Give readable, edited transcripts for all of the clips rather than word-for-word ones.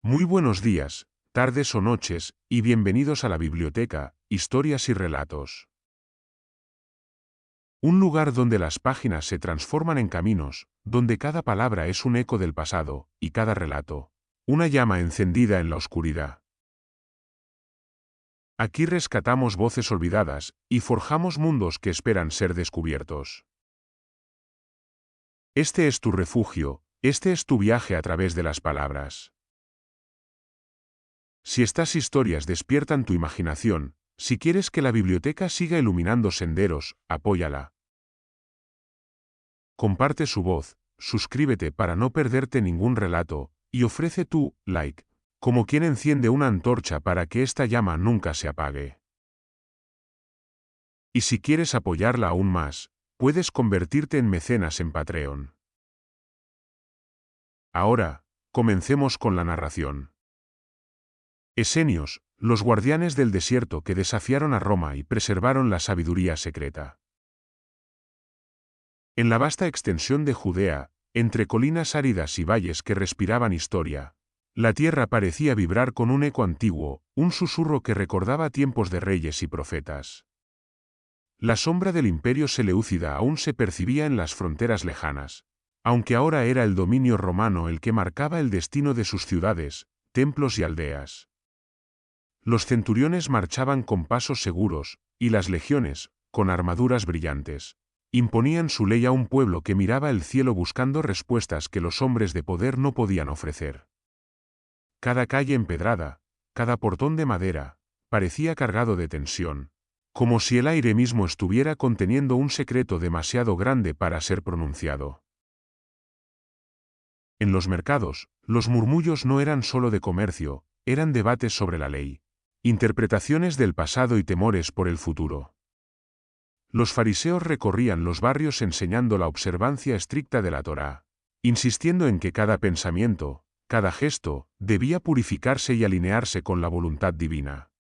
Muy buenos días, tardes o noches, y bienvenidos a la biblioteca, Historias y Relatos. Un lugar donde las páginas se transforman en caminos, donde cada palabra es un eco del pasado, y cada relato, una llama encendida en la oscuridad. Aquí rescatamos voces olvidadas, y forjamos mundos que esperan ser descubiertos. Este es tu refugio, este es tu viaje a través de las palabras. Si estas historias despiertan tu imaginación, si quieres que la biblioteca siga iluminando senderos, apóyala. Comparte su voz, suscríbete para no perderte ningún relato, y ofrece tu like, como quien enciende una antorcha para que esta llama nunca se apague. Y si quieres apoyarla aún más, puedes convertirte en mecenas en Patreon. Ahora, comencemos con la narración. Esenios, los guardianes del desierto que desafiaron a Roma y preservaron la sabiduría secreta. En la vasta extensión de Judea, entre colinas áridas y valles que respiraban historia, la tierra parecía vibrar con un eco antiguo, un susurro que recordaba tiempos de reyes y profetas. La sombra del imperio seleucida aún se percibía en las fronteras lejanas, aunque ahora era el dominio romano el que marcaba el destino de sus ciudades, templos y aldeas. Los centuriones marchaban con pasos seguros, y las legiones, con armaduras brillantes, imponían su ley a un pueblo que miraba el cielo buscando respuestas que los hombres de poder no podían ofrecer. Cada calle empedrada, cada portón de madera, parecía cargado de tensión, como si el aire mismo estuviera conteniendo un secreto demasiado grande para ser pronunciado. En los mercados, los murmullos no eran solo de comercio, eran debates sobre la ley, interpretaciones del pasado y temores por el futuro. Los fariseos recorrían los barrios enseñando la observancia estricta de la Torá, insistiendo en que cada pensamiento, cada gesto, debía purificarse y alinearse con la voluntad divina.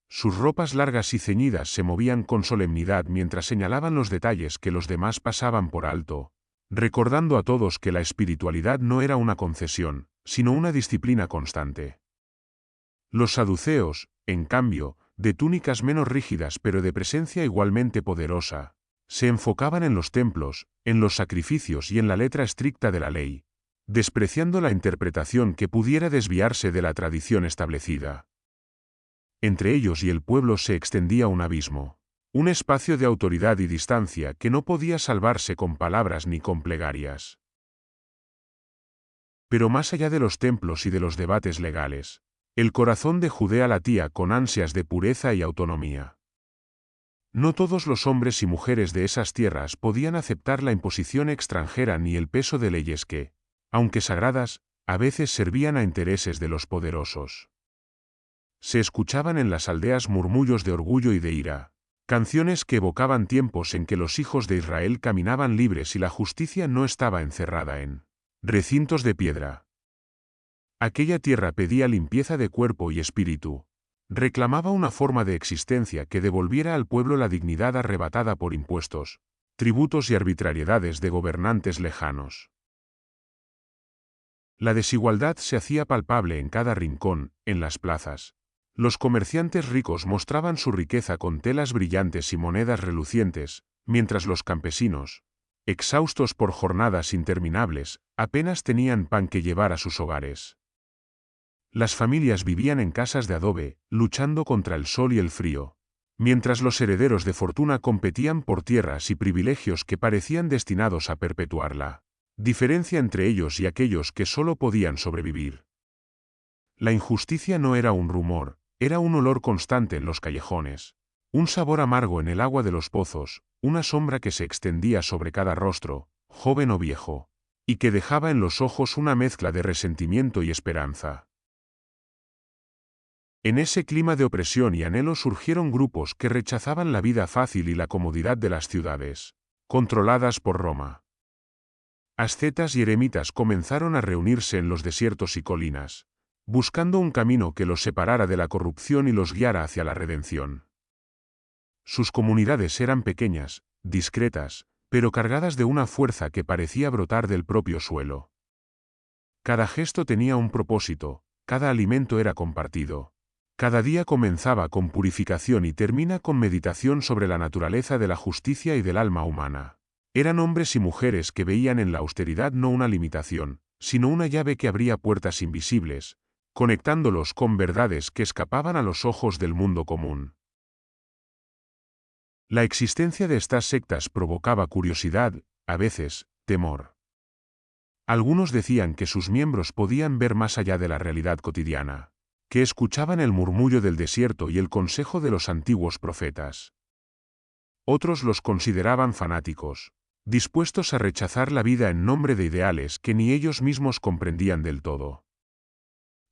Sus ropas largas y ceñidas se movían con solemnidad mientras señalaban los detalles que los demás pasaban por alto, recordando a todos que la espiritualidad no era una concesión, sino una disciplina constante. Los saduceos, en cambio, de túnicas menos rígidas pero de presencia igualmente poderosa, se enfocaban en los templos, en los sacrificios y en la letra estricta de la ley, despreciando la interpretación que pudiera desviarse de la tradición establecida. Entre ellos y el pueblo se extendía un abismo, un espacio de autoridad y distancia que no podía salvarse con palabras ni con plegarias. Pero más allá de los templos y de los debates legales, el corazón de Judea latía con ansias de pureza y autonomía. No todos los hombres y mujeres de esas tierras podían aceptar la imposición extranjera ni el peso de leyes que, aunque sagradas, a veces servían a intereses de los poderosos. Se escuchaban en las aldeas murmullos de orgullo y de ira, canciones que evocaban tiempos en que los hijos de Israel caminaban libres y la justicia no estaba encerrada en recintos de piedra. Aquella tierra pedía limpieza de cuerpo y espíritu. Reclamaba una forma de existencia que devolviera al pueblo la dignidad arrebatada por impuestos, tributos y arbitrariedades de gobernantes lejanos. La desigualdad se hacía palpable en cada rincón, en las plazas. Los comerciantes ricos mostraban su riqueza con telas brillantes y monedas relucientes, mientras los campesinos, exhaustos por jornadas interminables, apenas tenían pan que llevar a sus hogares. Las familias vivían en casas de adobe, luchando contra el sol y el frío, mientras los herederos de fortuna competían por tierras y privilegios que parecían destinados a perpetuar la diferencia entre ellos y aquellos que solo podían sobrevivir. La injusticia no era un rumor, era un olor constante en los callejones, un sabor amargo en el agua de los pozos, una sombra que se extendía sobre cada rostro, joven o viejo, y que dejaba en los ojos una mezcla de resentimiento y esperanza. En ese clima de opresión y anhelo surgieron grupos que rechazaban la vida fácil y la comodidad de las ciudades, controladas por Roma. Ascetas y eremitas comenzaron a reunirse en los desiertos y colinas, buscando un camino que los separara de la corrupción y los guiara hacia la redención. Sus comunidades eran pequeñas, discretas, pero cargadas de una fuerza que parecía brotar del propio suelo. Cada gesto tenía un propósito, cada alimento era compartido. Cada día comenzaba con purificación y termina con meditación sobre la naturaleza de la justicia y del alma humana. Eran hombres y mujeres que veían en la austeridad no una limitación, sino una llave que abría puertas invisibles, conectándolos con verdades que escapaban a los ojos del mundo común. La existencia de estas sectas provocaba curiosidad, a veces, temor. Algunos decían que sus miembros podían ver más allá de la realidad cotidiana, que escuchaban el murmullo del desierto y el consejo de los antiguos profetas. Otros los consideraban fanáticos, dispuestos a rechazar la vida en nombre de ideales que ni ellos mismos comprendían del todo.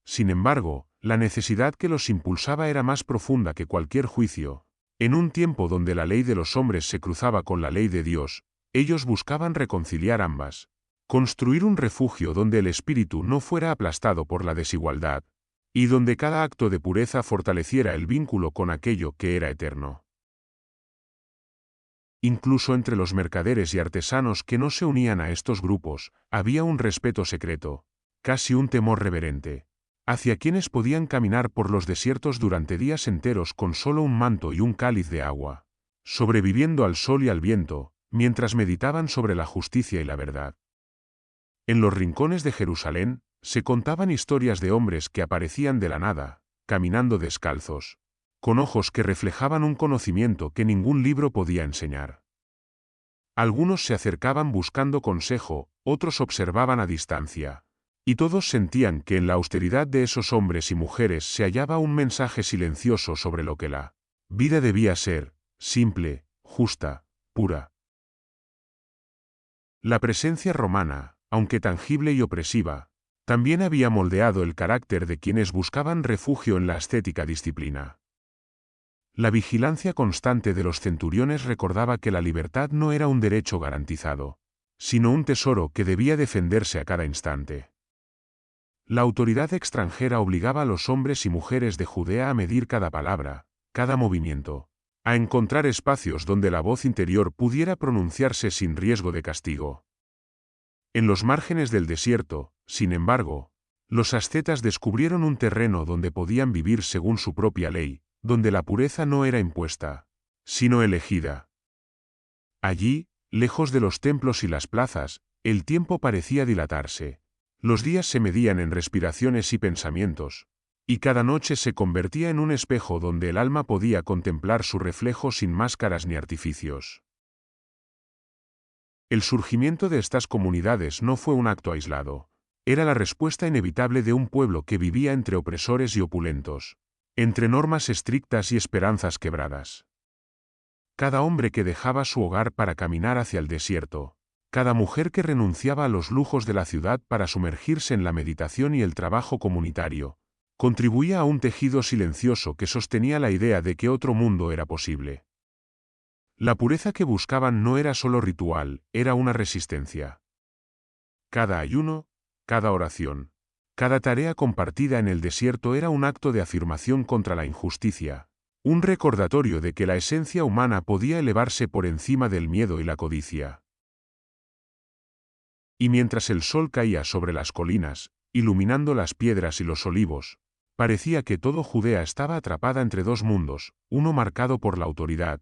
Sin embargo, la necesidad que los impulsaba era más profunda que cualquier juicio. En un tiempo donde la ley de los hombres se cruzaba con la ley de Dios, ellos buscaban reconciliar ambas, construir un refugio donde el espíritu no fuera aplastado por la desigualdad, y donde cada acto de pureza fortaleciera el vínculo con aquello que era eterno. Incluso entre los mercaderes y artesanos que no se unían a estos grupos, había un respeto secreto, casi un temor reverente, hacia quienes podían caminar por los desiertos durante días enteros con solo un manto y un cáliz de agua, sobreviviendo al sol y al viento, mientras meditaban sobre la justicia y la verdad. En los rincones de Jerusalén, se contaban historias de hombres que aparecían de la nada, caminando descalzos, con ojos que reflejaban un conocimiento que ningún libro podía enseñar. Algunos se acercaban buscando consejo, otros observaban a distancia, y todos sentían que en la austeridad de esos hombres y mujeres se hallaba un mensaje silencioso sobre lo que la vida debía ser, simple, justa, pura. La presencia romana, aunque tangible y opresiva, también había moldeado el carácter de quienes buscaban refugio en la ascética disciplina. La vigilancia constante de los centuriones recordaba que la libertad no era un derecho garantizado, sino un tesoro que debía defenderse a cada instante. La autoridad extranjera obligaba a los hombres y mujeres de Judea a medir cada palabra, cada movimiento, a encontrar espacios donde la voz interior pudiera pronunciarse sin riesgo de castigo. En los márgenes del desierto, sin embargo, los ascetas descubrieron un terreno donde podían vivir según su propia ley, donde la pureza no era impuesta, sino elegida. Allí, lejos de los templos y las plazas, el tiempo parecía dilatarse. Los días se medían en respiraciones y pensamientos, y cada noche se convertía en un espejo donde el alma podía contemplar su reflejo sin máscaras ni artificios. El surgimiento de estas comunidades no fue un acto aislado, era la respuesta inevitable de un pueblo que vivía entre opresores y opulentos, entre normas estrictas y esperanzas quebradas. Cada hombre que dejaba su hogar para caminar hacia el desierto, cada mujer que renunciaba a los lujos de la ciudad para sumergirse en la meditación y el trabajo comunitario, contribuía a un tejido silencioso que sostenía la idea de que otro mundo era posible. La pureza que buscaban no era solo ritual, era una resistencia. Cada ayuno, cada oración, cada tarea compartida en el desierto era un acto de afirmación contra la injusticia, un recordatorio de que la esencia humana podía elevarse por encima del miedo y la codicia. Y mientras el sol caía sobre las colinas, iluminando las piedras y los olivos, parecía que todo Judea estaba atrapada entre dos mundos, uno marcado por la autoridad,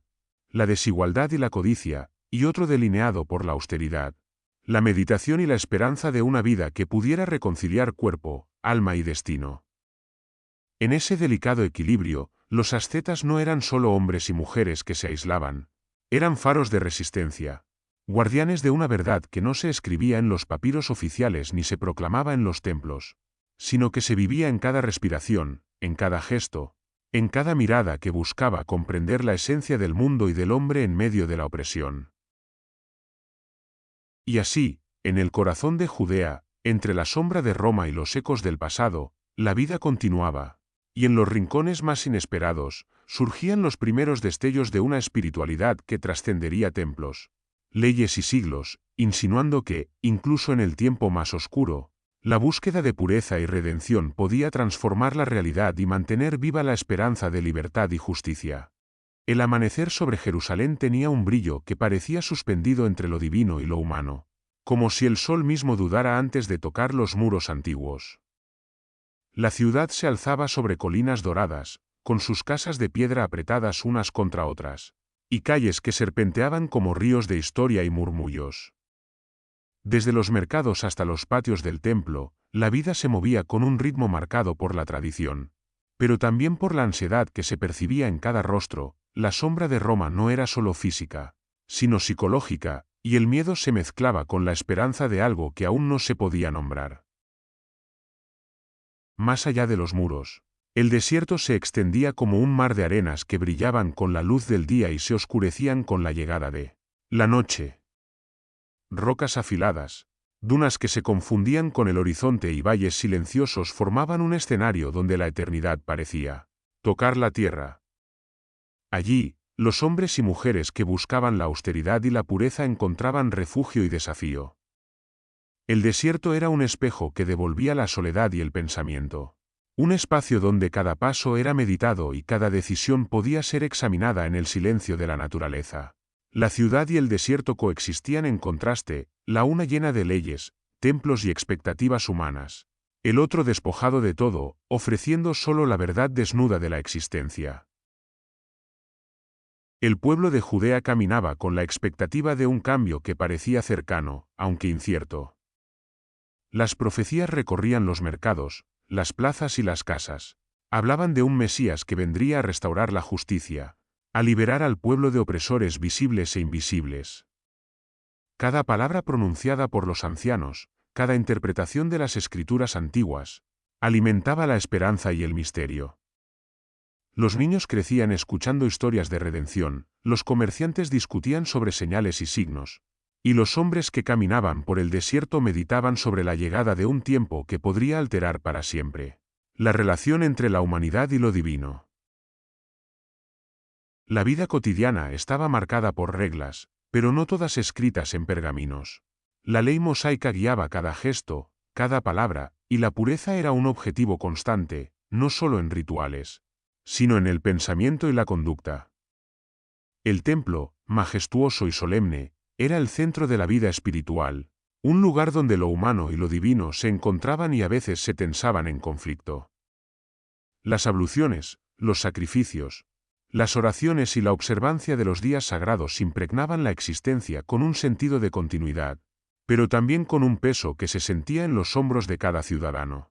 la desigualdad y la codicia, y otro delineado por la austeridad, la meditación y la esperanza de una vida que pudiera reconciliar cuerpo, alma y destino. En ese delicado equilibrio, los ascetas no eran solo hombres y mujeres que se aislaban, eran faros de resistencia, guardianes de una verdad que no se escribía en los papiros oficiales ni se proclamaba en los templos, sino que se vivía en cada respiración, en cada gesto, en cada mirada que buscaba comprender la esencia del mundo y del hombre en medio de la opresión. Y así, en el corazón de Judea, entre la sombra de Roma y los ecos del pasado, la vida continuaba, y en los rincones más inesperados, surgían los primeros destellos de una espiritualidad que trascendería templos, leyes y siglos, insinuando que, incluso en el tiempo más oscuro, la búsqueda de pureza y redención podía transformar la realidad y mantener viva la esperanza de libertad y justicia. El amanecer sobre Jerusalén tenía un brillo que parecía suspendido entre lo divino y lo humano, como si el sol mismo dudara antes de tocar los muros antiguos. La ciudad se alzaba sobre colinas doradas, con sus casas de piedra apretadas unas contra otras, y calles que serpenteaban como ríos de historia y murmullos. Desde los mercados hasta los patios del templo, la vida se movía con un ritmo marcado por la tradición, pero también por la ansiedad que se percibía en cada rostro. La sombra de Roma no era solo física, sino psicológica, y el miedo se mezclaba con la esperanza de algo que aún no se podía nombrar. Más allá de los muros, el desierto se extendía como un mar de arenas que brillaban con la luz del día y se oscurecían con la llegada de la noche. Rocas afiladas, dunas que se confundían con el horizonte y valles silenciosos formaban un escenario donde la eternidad parecía tocar la tierra. Allí, los hombres y mujeres que buscaban la austeridad y la pureza encontraban refugio y desafío. El desierto era un espejo que devolvía la soledad y el pensamiento. Un espacio donde cada paso era meditado y cada decisión podía ser examinada en el silencio de la naturaleza. La ciudad y el desierto coexistían en contraste, la una llena de leyes, templos y expectativas humanas, el otro despojado de todo, ofreciendo solo la verdad desnuda de la existencia. El pueblo de Judea caminaba con la expectativa de un cambio que parecía cercano, aunque incierto. Las profecías recorrían los mercados, las plazas y las casas. Hablaban de un Mesías que vendría a restaurar la justicia, a liberar al pueblo de opresores visibles e invisibles. Cada palabra pronunciada por los ancianos, cada interpretación de las escrituras antiguas, alimentaba la esperanza y el misterio. Los niños crecían escuchando historias de redención, los comerciantes discutían sobre señales y signos, y los hombres que caminaban por el desierto meditaban sobre la llegada de un tiempo que podría alterar para siempre la relación entre la humanidad y lo divino. La vida cotidiana estaba marcada por reglas, pero no todas escritas en pergaminos. La ley mosaica guiaba cada gesto, cada palabra, y la pureza era un objetivo constante, no solo en rituales, sino en el pensamiento y la conducta. El templo, majestuoso y solemne, era el centro de la vida espiritual, un lugar donde lo humano y lo divino se encontraban y a veces se tensaban en conflicto. Las abluciones, los sacrificios, las oraciones y la observancia de los días sagrados impregnaban la existencia con un sentido de continuidad, pero también con un peso que se sentía en los hombros de cada ciudadano.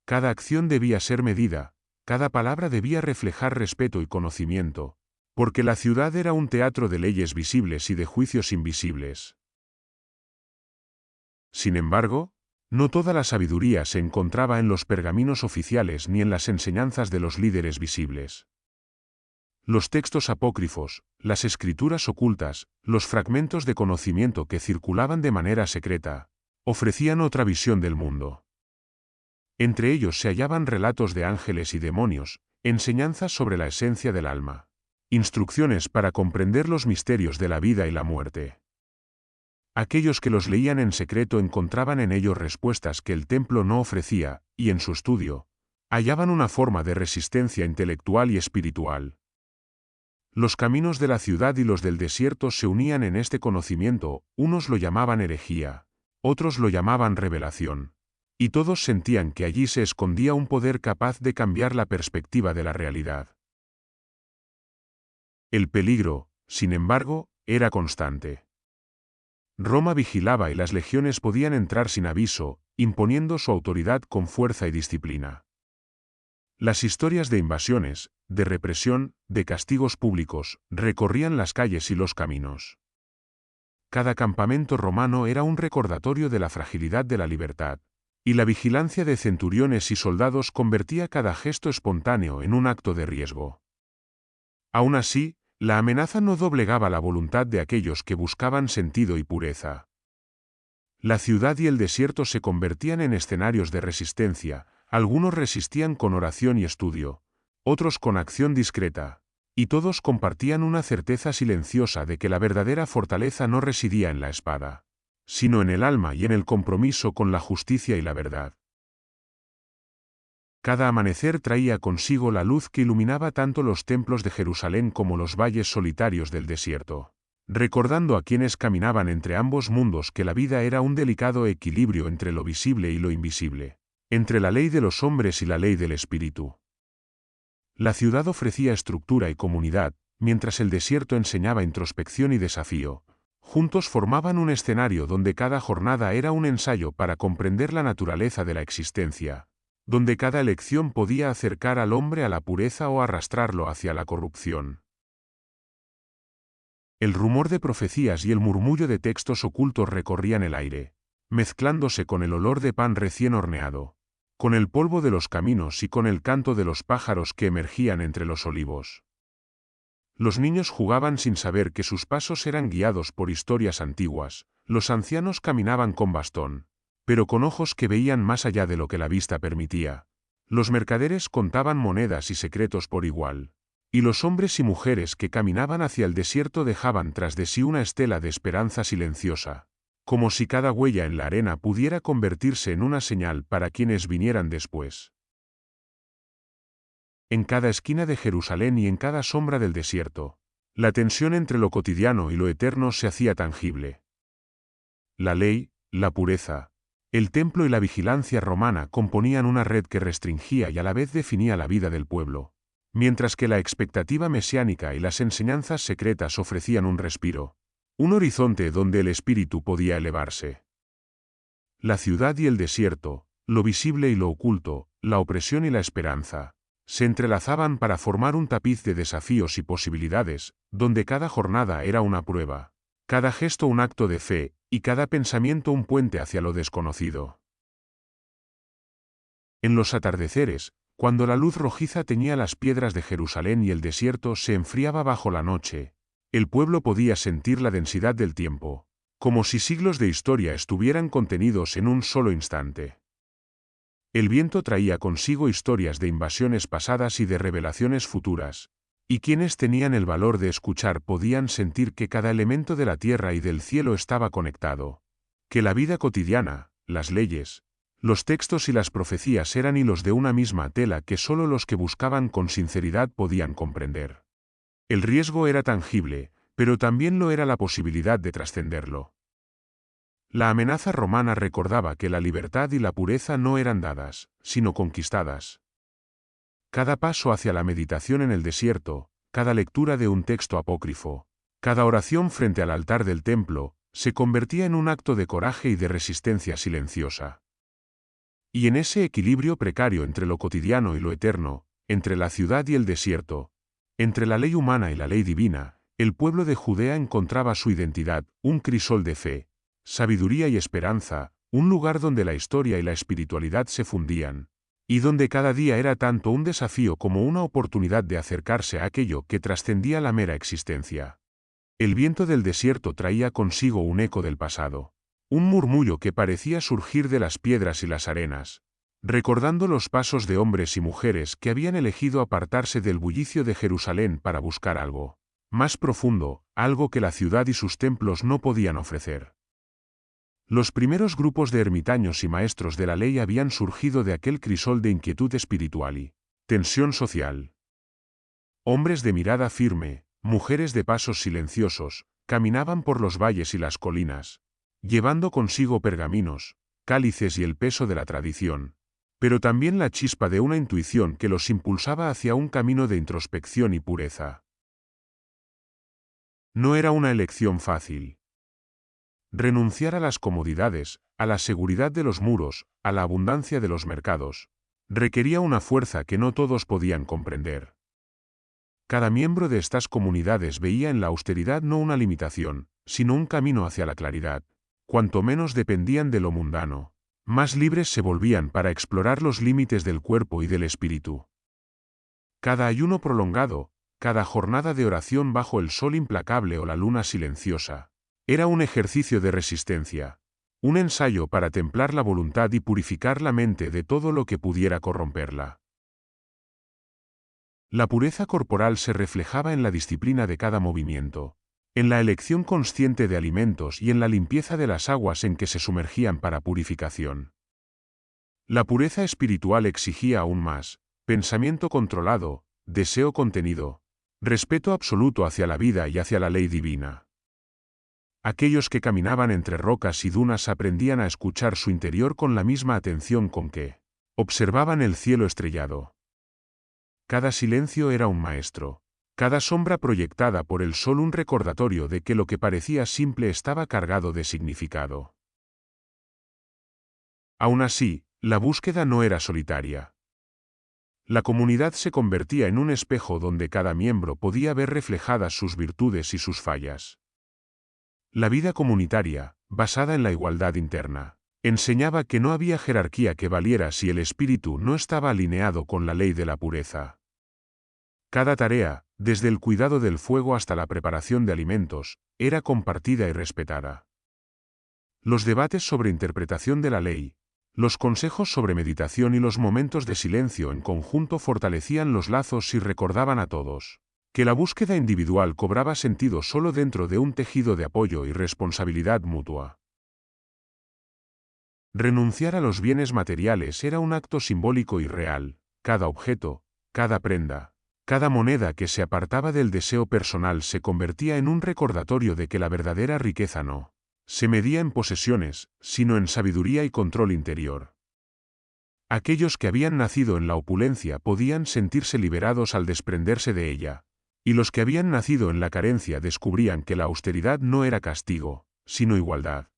Cada acción debía ser medida, cada palabra debía reflejar respeto y conocimiento, porque la ciudad era un teatro de leyes visibles y de juicios invisibles. Sin embargo, no toda la sabiduría se encontraba en los pergaminos oficiales ni en las enseñanzas de los líderes visibles. Los textos apócrifos, las escrituras ocultas, los fragmentos de conocimiento que circulaban de manera secreta, ofrecían otra visión del mundo. Entre ellos se hallaban relatos de ángeles y demonios, enseñanzas sobre la esencia del alma, instrucciones para comprender los misterios de la vida y la muerte. Aquellos que los leían en secreto encontraban en ellos respuestas que el templo no ofrecía, y en su estudio, hallaban una forma de resistencia intelectual y espiritual. Los caminos de la ciudad y los del desierto se unían en este conocimiento, unos lo llamaban herejía, otros lo llamaban revelación, y todos sentían que allí se escondía un poder capaz de cambiar la perspectiva de la realidad. El peligro, sin embargo, era constante. Roma vigilaba y las legiones podían entrar sin aviso, imponiendo su autoridad con fuerza y disciplina. Las historias de invasiones, de represión, de castigos públicos, recorrían las calles y los caminos. Cada campamento romano era un recordatorio de la fragilidad de la libertad, y la vigilancia de centuriones y soldados convertía cada gesto espontáneo en un acto de riesgo. Aún así, la amenaza no doblegaba la voluntad de aquellos que buscaban sentido y pureza. La ciudad y el desierto se convertían en escenarios de resistencia, algunos resistían con oración y estudio, otros con acción discreta, y todos compartían una certeza silenciosa de que la verdadera fortaleza no residía en la espada, sino en el alma y en el compromiso con la justicia y la verdad. Cada amanecer traía consigo la luz que iluminaba tanto los templos de Jerusalén como los valles solitarios del desierto, recordando a quienes caminaban entre ambos mundos que la vida era un delicado equilibrio entre lo visible y lo invisible, entre la ley de los hombres y la ley del espíritu. La ciudad ofrecía estructura y comunidad, mientras el desierto enseñaba introspección y desafío. Juntos formaban un escenario donde cada jornada era un ensayo para comprender la naturaleza de la existencia, donde cada elección podía acercar al hombre a la pureza o arrastrarlo hacia la corrupción. El rumor de profecías y el murmullo de textos ocultos recorrían el aire, mezclándose con el olor de pan recién horneado, con el polvo de los caminos y con el canto de los pájaros que emergían entre los olivos. Los niños jugaban sin saber que sus pasos eran guiados por historias antiguas, los ancianos caminaban con bastón, pero con ojos que veían más allá de lo que la vista permitía. Los mercaderes contaban monedas y secretos por igual, y los hombres y mujeres que caminaban hacia el desierto dejaban tras de sí una estela de esperanza silenciosa, como si cada huella en la arena pudiera convertirse en una señal para quienes vinieran después. En cada esquina de Jerusalén y en cada sombra del desierto, la tensión entre lo cotidiano y lo eterno se hacía tangible. La ley, la pureza, el templo y la vigilancia romana componían una red que restringía y a la vez definía la vida del pueblo, mientras que la expectativa mesiánica y las enseñanzas secretas ofrecían un respiro, un horizonte donde el espíritu podía elevarse. La ciudad y el desierto, lo visible y lo oculto, la opresión y la esperanza, se entrelazaban para formar un tapiz de desafíos y posibilidades, donde cada jornada era una prueba, cada gesto un acto de fe, y cada pensamiento un puente hacia lo desconocido. En los atardeceres, cuando la luz rojiza teñía las piedras de Jerusalén y el desierto se enfriaba bajo la noche, el pueblo podía sentir la densidad del tiempo, como si siglos de historia estuvieran contenidos en un solo instante. El viento traía consigo historias de invasiones pasadas y de revelaciones futuras, y quienes tenían el valor de escuchar podían sentir que cada elemento de la tierra y del cielo estaba conectado, que la vida cotidiana, las leyes, los textos y las profecías eran hilos de una misma tela que solo los que buscaban con sinceridad podían comprender. El riesgo era tangible, pero también lo era la posibilidad de trascenderlo. La amenaza romana recordaba que la libertad y la pureza no eran dadas, sino conquistadas. Cada paso hacia la meditación en el desierto, cada lectura de un texto apócrifo, cada oración frente al altar del templo, se convertía en un acto de coraje y de resistencia silenciosa. Y en ese equilibrio precario entre lo cotidiano y lo eterno, entre la ciudad y el desierto, entre la ley humana y la ley divina, el pueblo de Judea encontraba su identidad, un crisol de fe, sabiduría y esperanza, un lugar donde la historia y la espiritualidad se fundían, y donde cada día era tanto un desafío como una oportunidad de acercarse a aquello que trascendía la mera existencia. El viento del desierto traía consigo un eco del pasado, un murmullo que parecía surgir de las piedras y las arenas, recordando los pasos de hombres y mujeres que habían elegido apartarse del bullicio de Jerusalén para buscar algo más profundo, algo que la ciudad y sus templos no podían ofrecer. Los primeros grupos de ermitaños y maestros de la ley habían surgido de aquel crisol de inquietud espiritual y tensión social. Hombres de mirada firme, mujeres de pasos silenciosos, caminaban por los valles y las colinas, llevando consigo pergaminos, cálices y el peso de la tradición, pero también la chispa de una intuición que los impulsaba hacia un camino de introspección y pureza. No era una elección fácil. Renunciar a las comodidades, a la seguridad de los muros, a la abundancia de los mercados, requería una fuerza que no todos podían comprender. Cada miembro de estas comunidades veía en la austeridad no una limitación, sino un camino hacia la claridad. Cuanto menos dependían de lo mundano, más libres se volvían para explorar los límites del cuerpo y del espíritu. Cada ayuno prolongado, cada jornada de oración bajo el sol implacable o la luna silenciosa, era un ejercicio de resistencia, un ensayo para templar la voluntad y purificar la mente de todo lo que pudiera corromperla. La pureza corporal se reflejaba en la disciplina de cada movimiento, en la elección consciente de alimentos y en la limpieza de las aguas en que se sumergían para purificación. La pureza espiritual exigía aún más, pensamiento controlado, deseo contenido, respeto absoluto hacia la vida y hacia la ley divina. Aquellos que caminaban entre rocas y dunas aprendían a escuchar su interior con la misma atención con que Observaban el cielo estrellado. Cada silencio era un maestro. Cada sombra proyectada por el sol un recordatorio de que lo que parecía simple estaba cargado de significado. Aún así, la búsqueda no era solitaria. La comunidad se convertía en un espejo donde cada miembro podía ver reflejadas sus virtudes y sus fallas. La vida comunitaria, basada en la igualdad interna, enseñaba que no había jerarquía que valiera si el espíritu no estaba alineado con la ley de la pureza. Cada tarea, desde el cuidado del fuego hasta la preparación de alimentos, era compartida y respetada. Los debates sobre interpretación de la ley, los consejos sobre meditación y los momentos de silencio en conjunto fortalecían los lazos y recordaban a todos que la búsqueda individual cobraba sentido solo dentro de un tejido de apoyo y responsabilidad mutua. Renunciar a los bienes materiales era un acto simbólico y real. Cada objeto, cada prenda, cada moneda que se apartaba del deseo personal se convertía en un recordatorio de que la verdadera riqueza no se medía en posesiones, sino en sabiduría y control interior. Aquellos que habían nacido en la opulencia podían sentirse liberados al desprenderse de ella, y los que habían nacido en la carencia descubrían que la austeridad no era castigo, sino igualdad.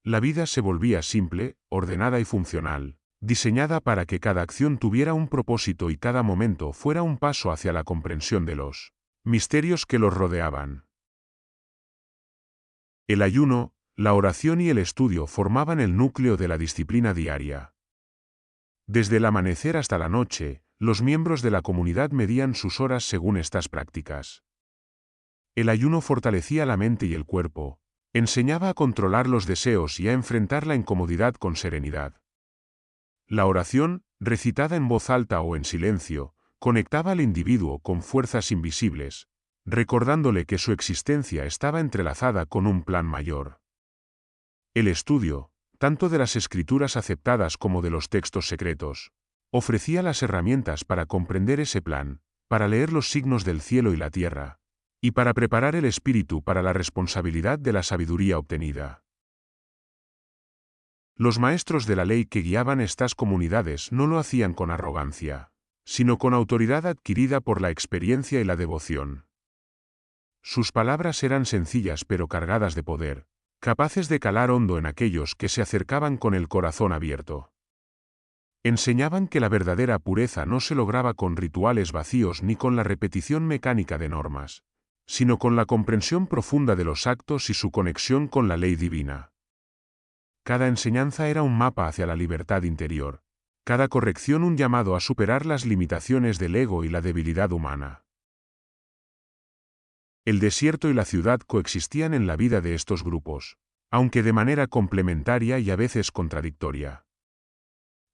La vida se volvía simple, ordenada y funcional, diseñada para que cada acción tuviera un propósito y cada momento fuera un paso hacia la comprensión de los misterios que los rodeaban. El ayuno, la oración y el estudio formaban el núcleo de la disciplina diaria. Desde el amanecer hasta la noche, los miembros de la comunidad medían sus horas según estas prácticas. El ayuno fortalecía la mente y el cuerpo, enseñaba a controlar los deseos y a enfrentar la incomodidad con serenidad. La oración, recitada en voz alta o en silencio, conectaba al individuo con fuerzas invisibles, recordándole que su existencia estaba entrelazada con un plan mayor. El estudio, tanto de las escrituras aceptadas como de los textos secretos, ofrecía las herramientas para comprender ese plan, para leer los signos del cielo y la tierra, y para preparar el espíritu para la responsabilidad de la sabiduría obtenida. Los maestros de la ley que guiaban estas comunidades no lo hacían con arrogancia, sino con autoridad adquirida por la experiencia y la devoción. Sus palabras eran sencillas pero cargadas de poder, capaces de calar hondo en aquellos que se acercaban con el corazón abierto. Enseñaban que la verdadera pureza no se lograba con rituales vacíos ni con la repetición mecánica de normas, sino con la comprensión profunda de los actos y su conexión con la ley divina. Cada enseñanza era un mapa hacia la libertad interior, cada corrección un llamado a superar las limitaciones del ego y la debilidad humana. El desierto y la ciudad coexistían en la vida de estos grupos, aunque de manera complementaria y a veces contradictoria.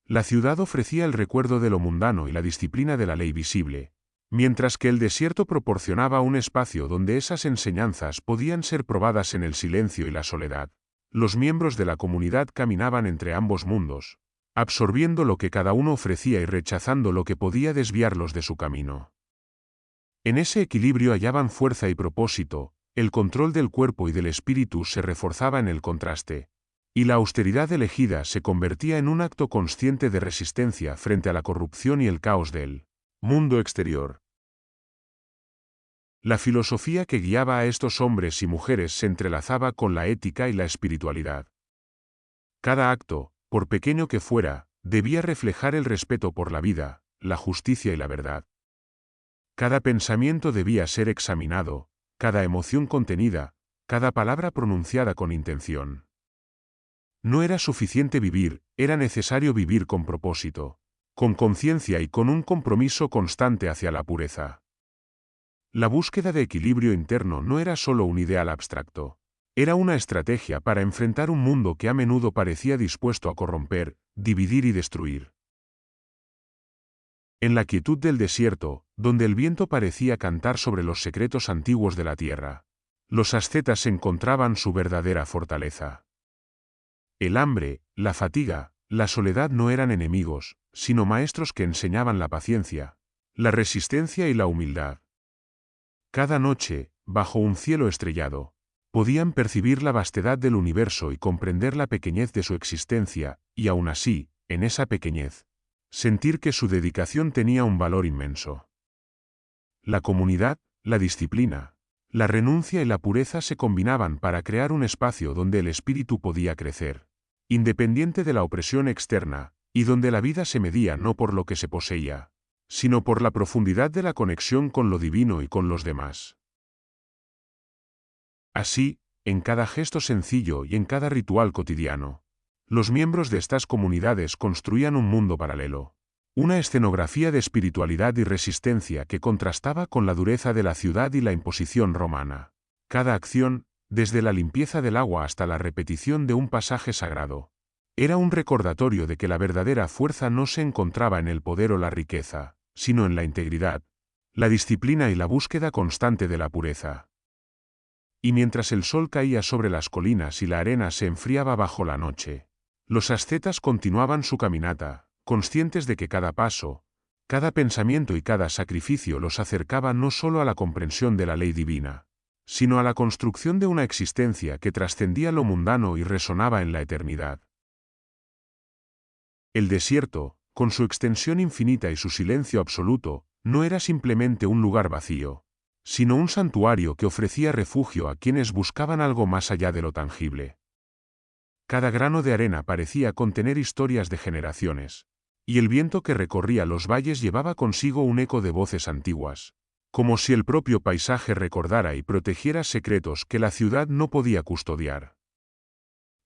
La ciudad ofrecía el recuerdo de lo mundano y la disciplina de la ley visible, mientras que el desierto proporcionaba un espacio donde esas enseñanzas podían ser probadas en el silencio y la soledad. Los miembros de la comunidad caminaban entre ambos mundos, absorbiendo lo que cada uno ofrecía y rechazando lo que podía desviarlos de su camino. En ese equilibrio hallaban fuerza y propósito, el control del cuerpo y del espíritu se reforzaba en el contraste, y la austeridad elegida se convertía en un acto consciente de resistencia frente a la corrupción y el caos del mundo exterior. La filosofía que guiaba a estos hombres y mujeres se entrelazaba con la ética y la espiritualidad. Cada acto, por pequeño que fuera, debía reflejar el respeto por la vida, la justicia y la verdad. Cada pensamiento debía ser examinado, cada emoción contenida, cada palabra pronunciada con intención. No era suficiente vivir, era necesario vivir con propósito, con conciencia y con un compromiso constante hacia la pureza. La búsqueda de equilibrio interno no era solo un ideal abstracto, era una estrategia para enfrentar un mundo que a menudo parecía dispuesto a corromper, dividir y destruir. En la quietud del desierto, donde el viento parecía cantar sobre los secretos antiguos de la tierra, los ascetas encontraban su verdadera fortaleza. El hambre, la fatiga, la soledad no eran enemigos, sino maestros que enseñaban la paciencia, la resistencia y la humildad. Cada noche, bajo un cielo estrellado, podían percibir la vastedad del universo y comprender la pequeñez de su existencia, y aún así, en esa pequeñez, sentir que su dedicación tenía un valor inmenso. La comunidad, la disciplina, la renuncia y la pureza se combinaban para crear un espacio donde el espíritu podía crecer, independiente de la opresión externa, y donde la vida se medía no por lo que se poseía, sino por la profundidad de la conexión con lo divino y con los demás. Así, en cada gesto sencillo y en cada ritual cotidiano, los miembros de estas comunidades construían un mundo paralelo, una escenografía de espiritualidad y resistencia que contrastaba con la dureza de la ciudad y la imposición romana. Cada acción, desde la limpieza del agua hasta la repetición de un pasaje sagrado, era un recordatorio de que la verdadera fuerza no se encontraba en el poder o la riqueza, sino en la integridad, la disciplina y la búsqueda constante de la pureza. Y mientras el sol caía sobre las colinas y la arena se enfriaba bajo la noche, los ascetas continuaban su caminata, conscientes de que cada paso, cada pensamiento y cada sacrificio los acercaba no solo a la comprensión de la ley divina, sino a la construcción de una existencia que trascendía lo mundano y resonaba en la eternidad. El desierto, con su extensión infinita y su silencio absoluto, no era simplemente un lugar vacío, sino un santuario que ofrecía refugio a quienes buscaban algo más allá de lo tangible. Cada grano de arena parecía contener historias de generaciones, y el viento que recorría los valles llevaba consigo un eco de voces antiguas, como si el propio paisaje recordara y protegiera secretos que la ciudad no podía custodiar.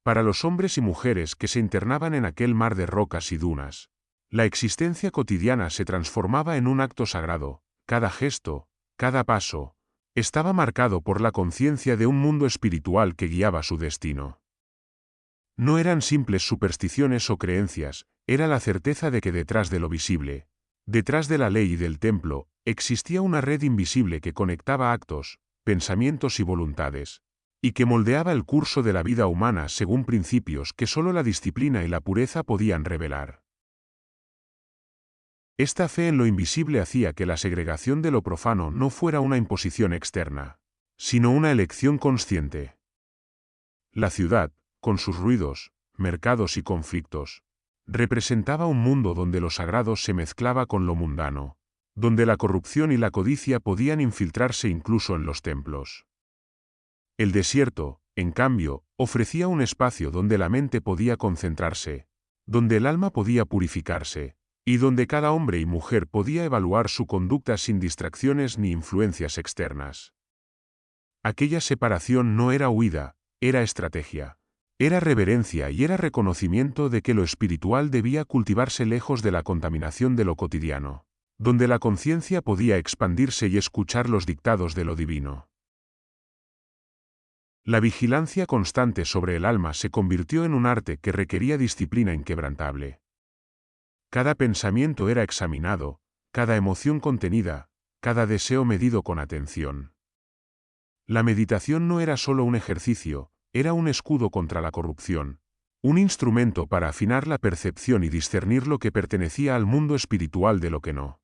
Para los hombres y mujeres que se internaban en aquel mar de rocas y dunas, la existencia cotidiana se transformaba en un acto sagrado, cada gesto, cada paso, estaba marcado por la conciencia de un mundo espiritual que guiaba su destino. No eran simples supersticiones o creencias, era la certeza de que detrás de lo visible, detrás de la ley y del templo, existía una red invisible que conectaba actos, pensamientos y voluntades, y que moldeaba el curso de la vida humana según principios que solo la disciplina y la pureza podían revelar. Esta fe en lo invisible hacía que la segregación de lo profano no fuera una imposición externa, sino una elección consciente. La ciudad, con sus ruidos, mercados y conflictos, representaba un mundo donde lo sagrado se mezclaba con lo mundano, donde la corrupción y la codicia podían infiltrarse incluso en los templos. El desierto, en cambio, ofrecía un espacio donde la mente podía concentrarse, donde el alma podía purificarse, y donde cada hombre y mujer podía evaluar su conducta sin distracciones ni influencias externas. Aquella separación no era huida, era estrategia. Era reverencia y era reconocimiento de que lo espiritual debía cultivarse lejos de la contaminación de lo cotidiano, donde la conciencia podía expandirse y escuchar los dictados de lo divino. La vigilancia constante sobre el alma se convirtió en un arte que requería disciplina inquebrantable. Cada pensamiento era examinado, cada emoción contenida, cada deseo medido con atención. La meditación no era solo un ejercicio, era un escudo contra la corrupción, un instrumento para afinar la percepción y discernir lo que pertenecía al mundo espiritual de lo que no.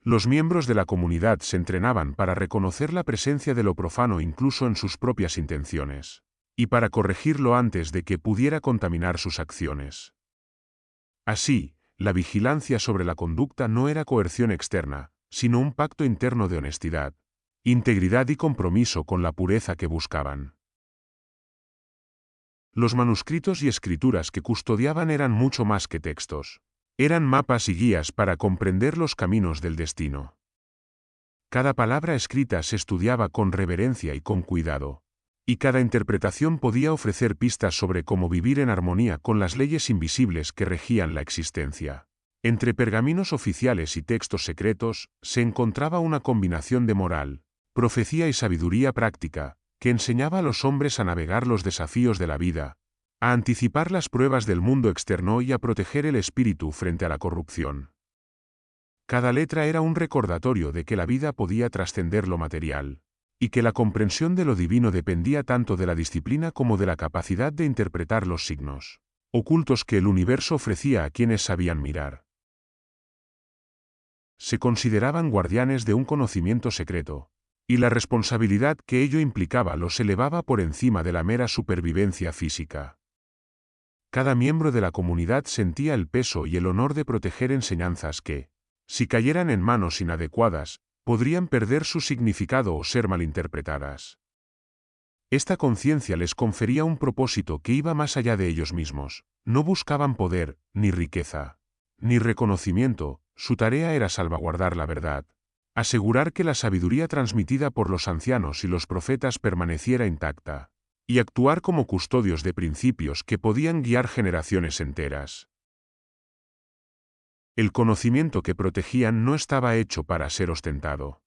Los miembros de la comunidad se entrenaban para reconocer la presencia de lo profano incluso en sus propias intenciones, y para corregirlo antes de que pudiera contaminar sus acciones. Así, la vigilancia sobre la conducta no era coerción externa, sino un pacto interno de honestidad, integridad y compromiso con la pureza que buscaban. Los manuscritos y escrituras que custodiaban eran mucho más que textos. Eran mapas y guías para comprender los caminos del destino. Cada palabra escrita se estudiaba con reverencia y con cuidado, y cada interpretación podía ofrecer pistas sobre cómo vivir en armonía con las leyes invisibles que regían la existencia. Entre pergaminos oficiales y textos secretos, se encontraba una combinación de moral, profecía y sabiduría práctica, que enseñaba a los hombres a navegar los desafíos de la vida, a anticipar las pruebas del mundo externo y a proteger el espíritu frente a la corrupción. Cada letra era un recordatorio de que la vida podía trascender lo material, y que la comprensión de lo divino dependía tanto de la disciplina como de la capacidad de interpretar los signos ocultos que el universo ofrecía a quienes sabían mirar. Se consideraban guardianes de un conocimiento secreto, y la responsabilidad que ello implicaba los elevaba por encima de la mera supervivencia física. Cada miembro de la comunidad sentía el peso y el honor de proteger enseñanzas que, si cayeran en manos inadecuadas, podrían perder su significado o ser malinterpretadas. Esta conciencia les confería un propósito que iba más allá de ellos mismos. No buscaban poder, ni riqueza, ni reconocimiento. Su tarea era salvaguardar la verdad, asegurar que la sabiduría transmitida por los ancianos y los profetas permaneciera intacta, y actuar como custodios de principios que podían guiar generaciones enteras. El conocimiento que protegían no estaba hecho para ser ostentado.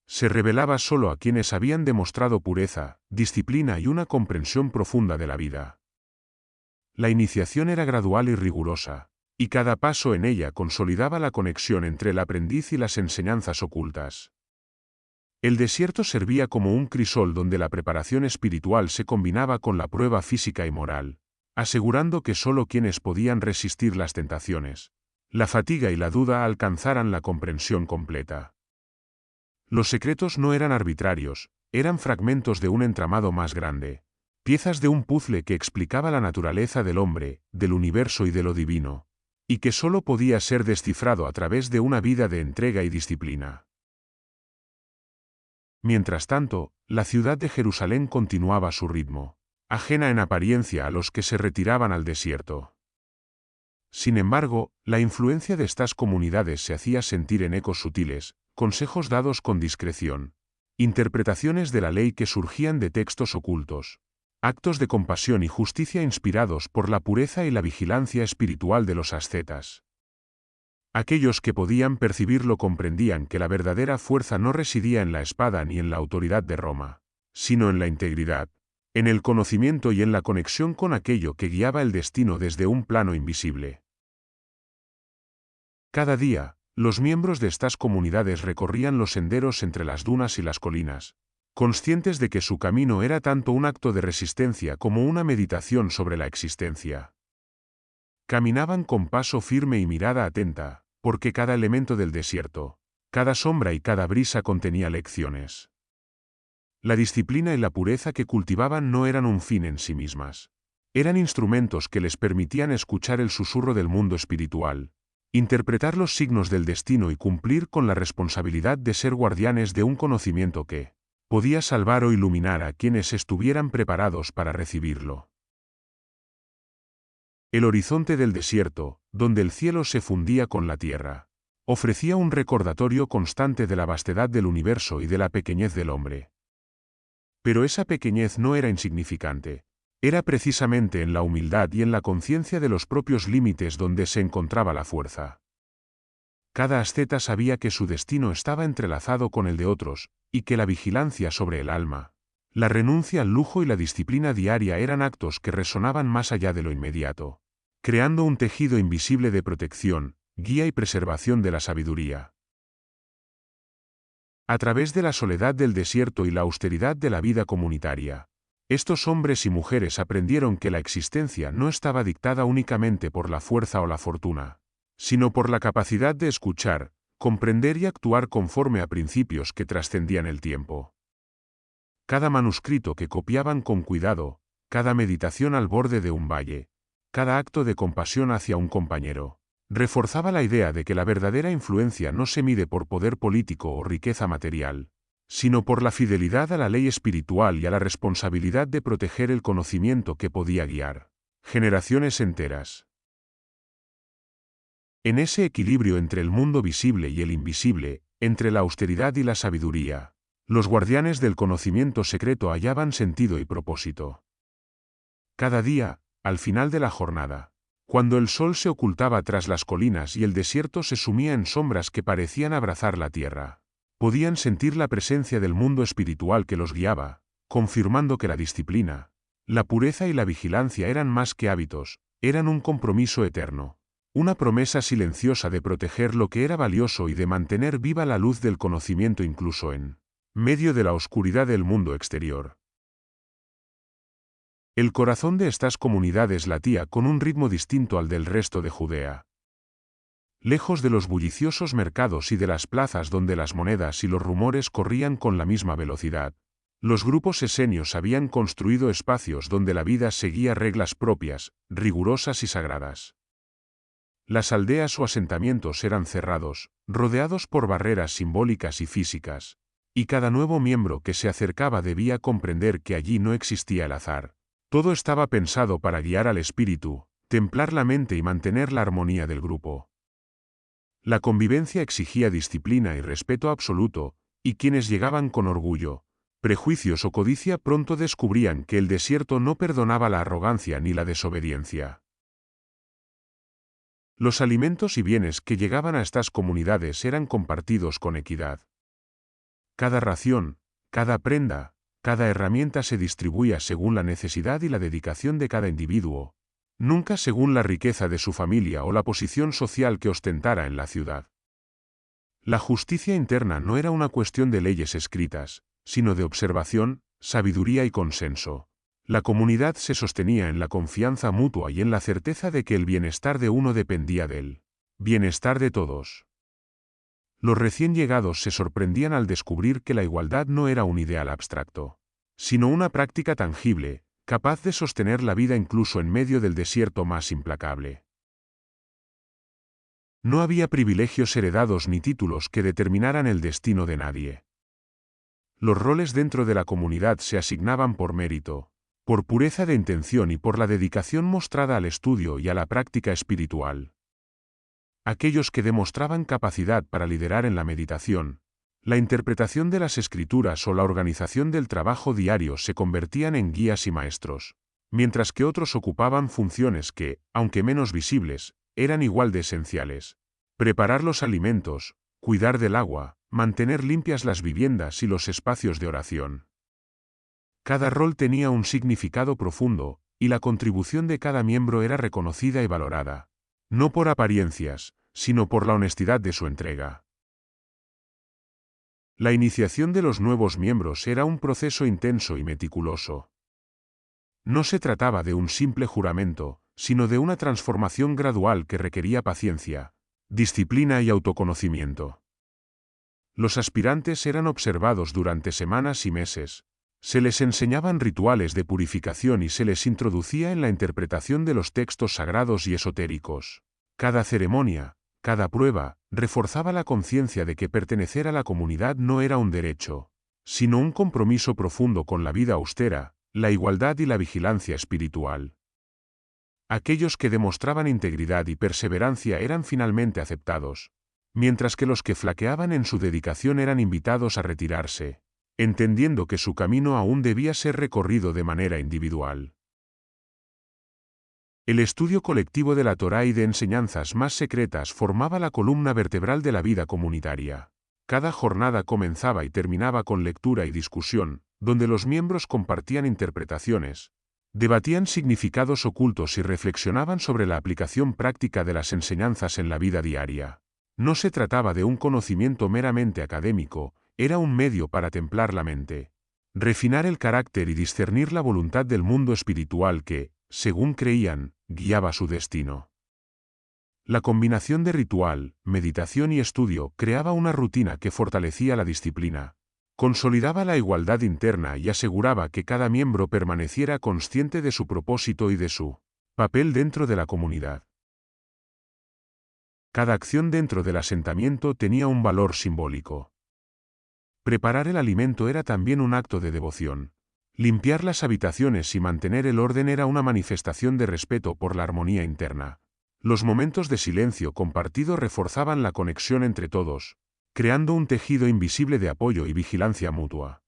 Se revelaba solo a quienes habían demostrado pureza, disciplina y una comprensión profunda de la vida. La iniciación era gradual y rigurosa, y cada paso en ella consolidaba la conexión entre el aprendiz y las enseñanzas ocultas. El desierto servía como un crisol donde la preparación espiritual se combinaba con la prueba física y moral, asegurando que solo quienes podían resistir las tentaciones, la fatiga y la duda alcanzaran la comprensión completa. Los secretos no eran arbitrarios, eran fragmentos de un entramado más grande, piezas de un puzzle que explicaba la naturaleza del hombre, del universo y de lo divino, y que solo podía ser descifrado a través de una vida de entrega y disciplina. Mientras tanto, la ciudad de Jerusalén continuaba su ritmo, ajena en apariencia a los que se retiraban al desierto. Sin embargo, la influencia de estas comunidades se hacía sentir en ecos sutiles, consejos dados con discreción, interpretaciones de la ley que surgían de textos ocultos, actos de compasión y justicia inspirados por la pureza y la vigilancia espiritual de los ascetas. Aquellos que podían percibirlo comprendían que la verdadera fuerza no residía en la espada ni en la autoridad de Roma, sino en la integridad, en el conocimiento y en la conexión con aquello que guiaba el destino desde un plano invisible. Cada día, los miembros de estas comunidades recorrían los senderos entre las dunas y las colinas, conscientes de que su camino era tanto un acto de resistencia como una meditación sobre la existencia. Caminaban con paso firme y mirada atenta, porque cada elemento del desierto, cada sombra y cada brisa contenía lecciones. La disciplina y la pureza que cultivaban no eran un fin en sí mismas. Eran instrumentos que les permitían escuchar el susurro del mundo espiritual, interpretar los signos del destino y cumplir con la responsabilidad de ser guardianes de un conocimiento que podía salvar o iluminar a quienes estuvieran preparados para recibirlo. El horizonte del desierto, donde el cielo se fundía con la tierra, ofrecía un recordatorio constante de la vastedad del universo y de la pequeñez del hombre. Pero esa pequeñez no era insignificante. Era precisamente en la humildad y en la conciencia de los propios límites donde se encontraba la fuerza. Cada asceta sabía que su destino estaba entrelazado con el de otros, y que la vigilancia sobre el alma, la renuncia al lujo y la disciplina diaria eran actos que resonaban más allá de lo inmediato, creando un tejido invisible de protección, guía y preservación de la sabiduría. A través de la soledad del desierto y la austeridad de la vida comunitaria, estos hombres y mujeres aprendieron que la existencia no estaba dictada únicamente por la fuerza o la fortuna, sino por la capacidad de escuchar, comprender y actuar conforme a principios que trascendían el tiempo. Cada manuscrito que copiaban con cuidado, cada meditación al borde de un valle, cada acto de compasión hacia un compañero, reforzaba la idea de que la verdadera influencia no se mide por poder político o riqueza material, sino por la fidelidad a la ley espiritual y a la responsabilidad de proteger el conocimiento que podía guiar generaciones enteras. En ese equilibrio entre el mundo visible y el invisible, entre la austeridad y la sabiduría, los guardianes del conocimiento secreto hallaban sentido y propósito. Cada día, al final de la jornada, cuando el sol se ocultaba tras las colinas y el desierto se sumía en sombras que parecían abrazar la tierra, podían sentir la presencia del mundo espiritual que los guiaba, confirmando que la disciplina, la pureza y la vigilancia eran más que hábitos, eran un compromiso eterno, una promesa silenciosa de proteger lo que era valioso y de mantener viva la luz del conocimiento incluso en medio de la oscuridad del mundo exterior. El corazón de estas comunidades latía con un ritmo distinto al del resto de Judea. Lejos de los bulliciosos mercados y de las plazas donde las monedas y los rumores corrían con la misma velocidad, Los grupos esenios habían construido espacios donde la vida seguía reglas propias, rigurosas y sagradas. Las aldeas o asentamientos eran cerrados, rodeados por barreras simbólicas y físicas, y cada nuevo miembro que se acercaba debía comprender que allí no existía el azar. Todo estaba pensado para guiar al espíritu, templar la mente y mantener la armonía del grupo. La convivencia exigía disciplina y respeto absoluto, y quienes llegaban con orgullo, prejuicios o codicia pronto descubrían que el desierto no perdonaba la arrogancia ni la desobediencia. Los alimentos y bienes que llegaban a estas comunidades eran compartidos con equidad. Cada ración, cada prenda, cada herramienta se distribuía según la necesidad y la dedicación de cada individuo, nunca según la riqueza de su familia o la posición social que ostentara en la ciudad. La justicia interna no era una cuestión de leyes escritas, sino de observación, sabiduría y consenso. La comunidad se sostenía en la confianza mutua y en la certeza de que el bienestar de uno dependía del bienestar de todos. Los recién llegados se sorprendían al descubrir que la igualdad no era un ideal abstracto, sino una práctica tangible, capaz de sostener la vida incluso en medio del desierto más implacable. No había privilegios heredados ni títulos que determinaran el destino de nadie. Los roles dentro de la comunidad se asignaban por mérito, por pureza de intención y por la dedicación mostrada al estudio y a la práctica espiritual. Aquellos que demostraban capacidad para liderar en la meditación, la interpretación de las escrituras o la organización del trabajo diario se convertían en guías y maestros, mientras que otros ocupaban funciones que, aunque menos visibles, eran igual de esenciales. Preparar los alimentos, cuidar del agua, mantener limpias las viviendas y los espacios de oración. Cada rol tenía un significado profundo, y la contribución de cada miembro era reconocida y valorada, no por apariencias, sino por la honestidad de su entrega. La iniciación de los nuevos miembros era un proceso intenso y meticuloso. No se trataba de un simple juramento, sino de una transformación gradual que requería paciencia, disciplina y autoconocimiento. Los aspirantes eran observados durante semanas y meses. Se les enseñaban rituales de purificación y se les introducía en la interpretación de los textos sagrados y esotéricos. Cada ceremonia, cada prueba, reforzaba la conciencia de que pertenecer a la comunidad no era un derecho, sino un compromiso profundo con la vida austera, la igualdad y la vigilancia espiritual. Aquellos que demostraban integridad y perseverancia eran finalmente aceptados, mientras que los que flaqueaban en su dedicación eran invitados a retirarse, entendiendo que su camino aún debía ser recorrido de manera individual. El estudio colectivo de la Torá y de enseñanzas más secretas formaba la columna vertebral de la vida comunitaria. Cada jornada comenzaba y terminaba con lectura y discusión, donde los miembros compartían interpretaciones, debatían significados ocultos y reflexionaban sobre la aplicación práctica de las enseñanzas en la vida diaria. No se trataba de un conocimiento meramente académico, era un medio para templar la mente, refinar el carácter y discernir la voluntad del mundo espiritual que, según creían, guiaba su destino. La combinación de ritual, meditación y estudio creaba una rutina que fortalecía la disciplina, consolidaba la igualdad interna y aseguraba que cada miembro permaneciera consciente de su propósito y de su papel dentro de la comunidad. Cada acción dentro del asentamiento tenía un valor simbólico. Preparar el alimento era también un acto de devoción. Limpiar las habitaciones y mantener el orden era una manifestación de respeto por la armonía interna. Los momentos de silencio compartido reforzaban la conexión entre todos, creando un tejido invisible de apoyo y vigilancia mutua.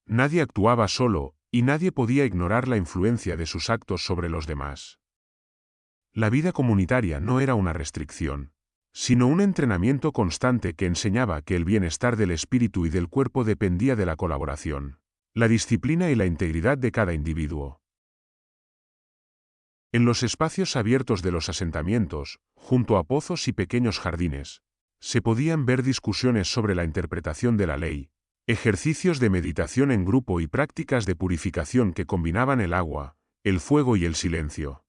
Nadie actuaba solo, y nadie podía ignorar la influencia de sus actos sobre los demás. La vida comunitaria no era una restricción, sino un entrenamiento constante que enseñaba que el bienestar del espíritu y del cuerpo dependía de la colaboración, la disciplina y la integridad de cada individuo. En los espacios abiertos de los asentamientos, junto a pozos y pequeños jardines, se podían ver discusiones sobre la interpretación de la ley, ejercicios de meditación en grupo y prácticas de purificación que combinaban el agua, el fuego y el silencio.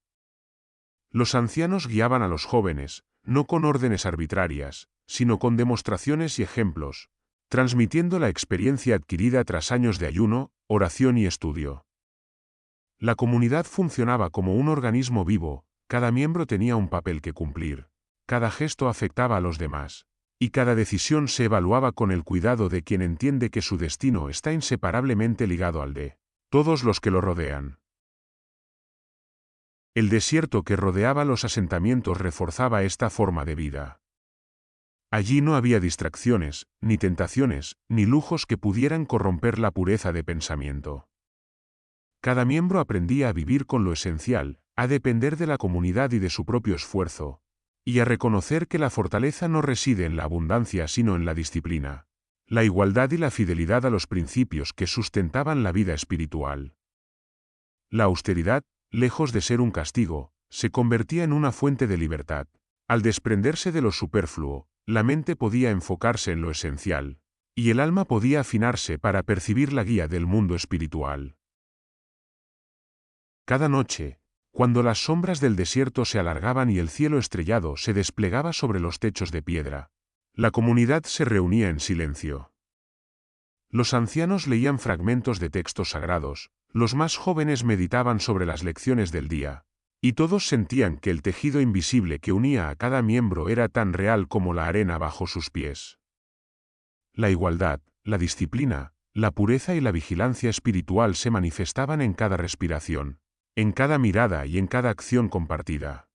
Los ancianos guiaban a los jóvenes, no con órdenes arbitrarias, sino con demostraciones y ejemplos, transmitiendo la experiencia adquirida tras años de ayuno, oración y estudio. La comunidad funcionaba como un organismo vivo, cada miembro tenía un papel que cumplir, cada gesto afectaba a los demás, y cada decisión se evaluaba con el cuidado de quien entiende que su destino está inseparablemente ligado al de todos los que lo rodean. El desierto que rodeaba los asentamientos reforzaba esta forma de vida. Allí no había distracciones, ni tentaciones, ni lujos que pudieran corromper la pureza de pensamiento. Cada miembro aprendía a vivir con lo esencial, a depender de la comunidad y de su propio esfuerzo, y a reconocer que la fortaleza no reside en la abundancia sino en la disciplina, la igualdad y la fidelidad a los principios que sustentaban la vida espiritual. La austeridad, lejos de ser un castigo, se convertía en una fuente de libertad. Al desprenderse de lo superfluo, la mente podía enfocarse en lo esencial, y el alma podía afinarse para percibir la guía del mundo espiritual. Cada noche, cuando las sombras del desierto se alargaban y el cielo estrellado se desplegaba sobre los techos de piedra, la comunidad se reunía en silencio. Los ancianos leían fragmentos de textos sagrados, los más jóvenes meditaban sobre las lecciones del día, y todos sentían que el tejido invisible que unía a cada miembro era tan real como la arena bajo sus pies. La igualdad, la disciplina, la pureza y la vigilancia espiritual se manifestaban en cada respiración, en cada mirada y en cada acción compartida.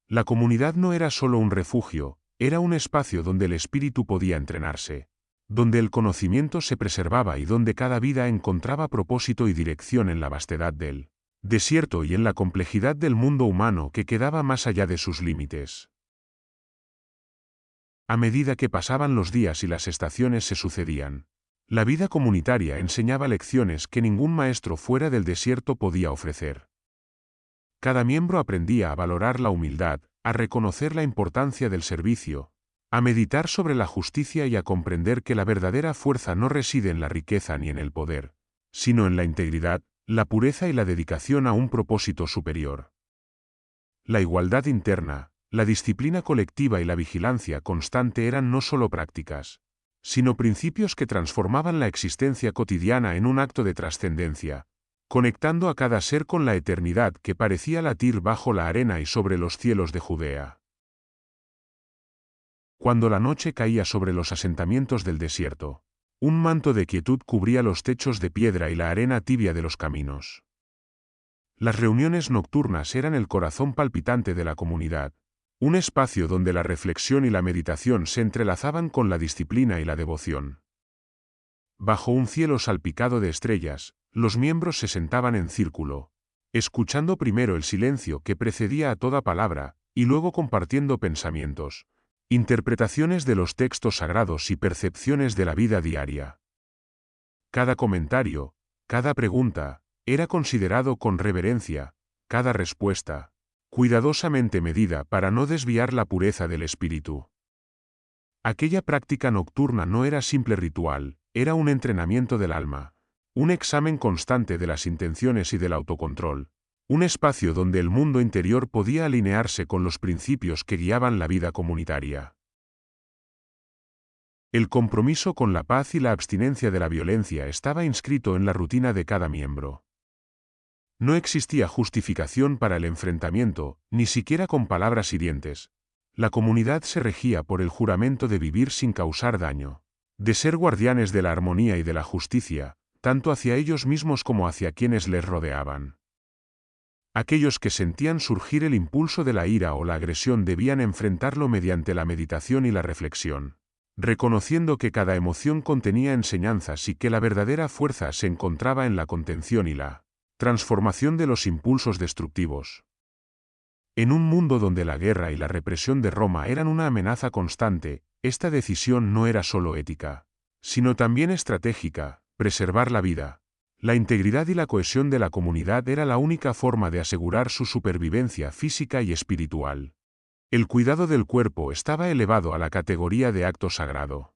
La comunidad no era solo un refugio, era un espacio donde el espíritu podía entrenarse, donde el conocimiento se preservaba y donde cada vida encontraba propósito y dirección en la vastedad del desierto y en la complejidad del mundo humano que quedaba más allá de sus límites. A medida que pasaban los días y las estaciones se sucedían, la vida comunitaria enseñaba lecciones que ningún maestro fuera del desierto podía ofrecer. Cada miembro aprendía a valorar la humildad, a reconocer la importancia del servicio, a meditar sobre la justicia y a comprender que la verdadera fuerza no reside en la riqueza ni en el poder, sino en la integridad, la pureza y la dedicación a un propósito superior. La igualdad interna, la disciplina colectiva y la vigilancia constante eran no solo prácticas, sino principios que transformaban la existencia cotidiana en un acto de trascendencia, conectando a cada ser con la eternidad que parecía latir bajo la arena y sobre los cielos de Judea. Cuando la noche caía sobre los asentamientos del desierto, un manto de quietud cubría los techos de piedra y la arena tibia de los caminos. Las reuniones nocturnas eran el corazón palpitante de la comunidad, un espacio donde la reflexión y la meditación se entrelazaban con la disciplina y la devoción. Bajo un cielo salpicado de estrellas, los miembros se sentaban en círculo, escuchando primero el silencio que precedía a toda palabra, y luego compartiendo pensamientos, interpretaciones de los textos sagrados y percepciones de la vida diaria. Cada comentario, cada pregunta, era considerado con reverencia, cada respuesta, cuidadosamente medida para no desviar la pureza del espíritu. Aquella práctica nocturna no era simple ritual, era un entrenamiento del alma, un examen constante de las intenciones y del autocontrol, un espacio donde el mundo interior podía alinearse con los principios que guiaban la vida comunitaria. El compromiso con la paz y la abstinencia de la violencia estaba inscrito en la rutina de cada miembro. No existía justificación para el enfrentamiento, ni siquiera con palabras hirientes. La comunidad se regía por el juramento de vivir sin causar daño, de ser guardianes de la armonía y de la justicia, tanto hacia ellos mismos como hacia quienes les rodeaban. Aquellos que sentían surgir el impulso de la ira o la agresión debían enfrentarlo mediante la meditación y la reflexión, reconociendo que cada emoción contenía enseñanzas y que la verdadera fuerza se encontraba en la contención y la transformación de los impulsos destructivos. En un mundo donde la guerra y la represión de Roma eran una amenaza constante, esta decisión no era solo ética, sino también estratégica. Preservar la vida, la integridad y la cohesión de la comunidad era la única forma de asegurar su supervivencia física y espiritual. El cuidado del cuerpo estaba elevado a la categoría de acto sagrado.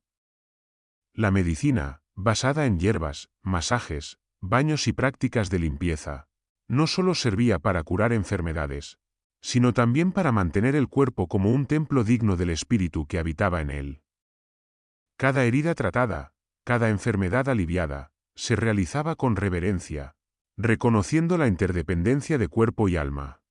La medicina, basada en hierbas, masajes, baños y prácticas de limpieza, no solo servía para curar enfermedades, sino también para mantener el cuerpo como un templo digno del espíritu que habitaba en él. Cada herida tratada, cada enfermedad aliviada, se realizaba con reverencia, reconociendo la interdependencia de cuerpo y alma.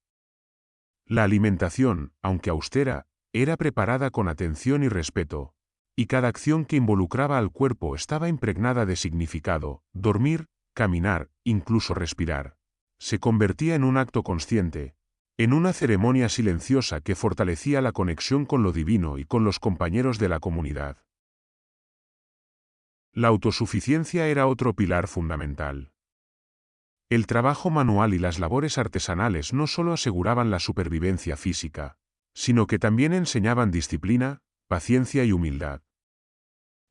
La alimentación, aunque austera, era preparada con atención y respeto, y cada acción que involucraba al cuerpo estaba impregnada de significado. Dormir, caminar, incluso respirar, se convertía en un acto consciente, en una ceremonia silenciosa que fortalecía la conexión con lo divino y con los compañeros de la comunidad. La autosuficiencia era otro pilar fundamental. El trabajo manual y las labores artesanales no solo aseguraban la supervivencia física, sino que también enseñaban disciplina, paciencia y humildad.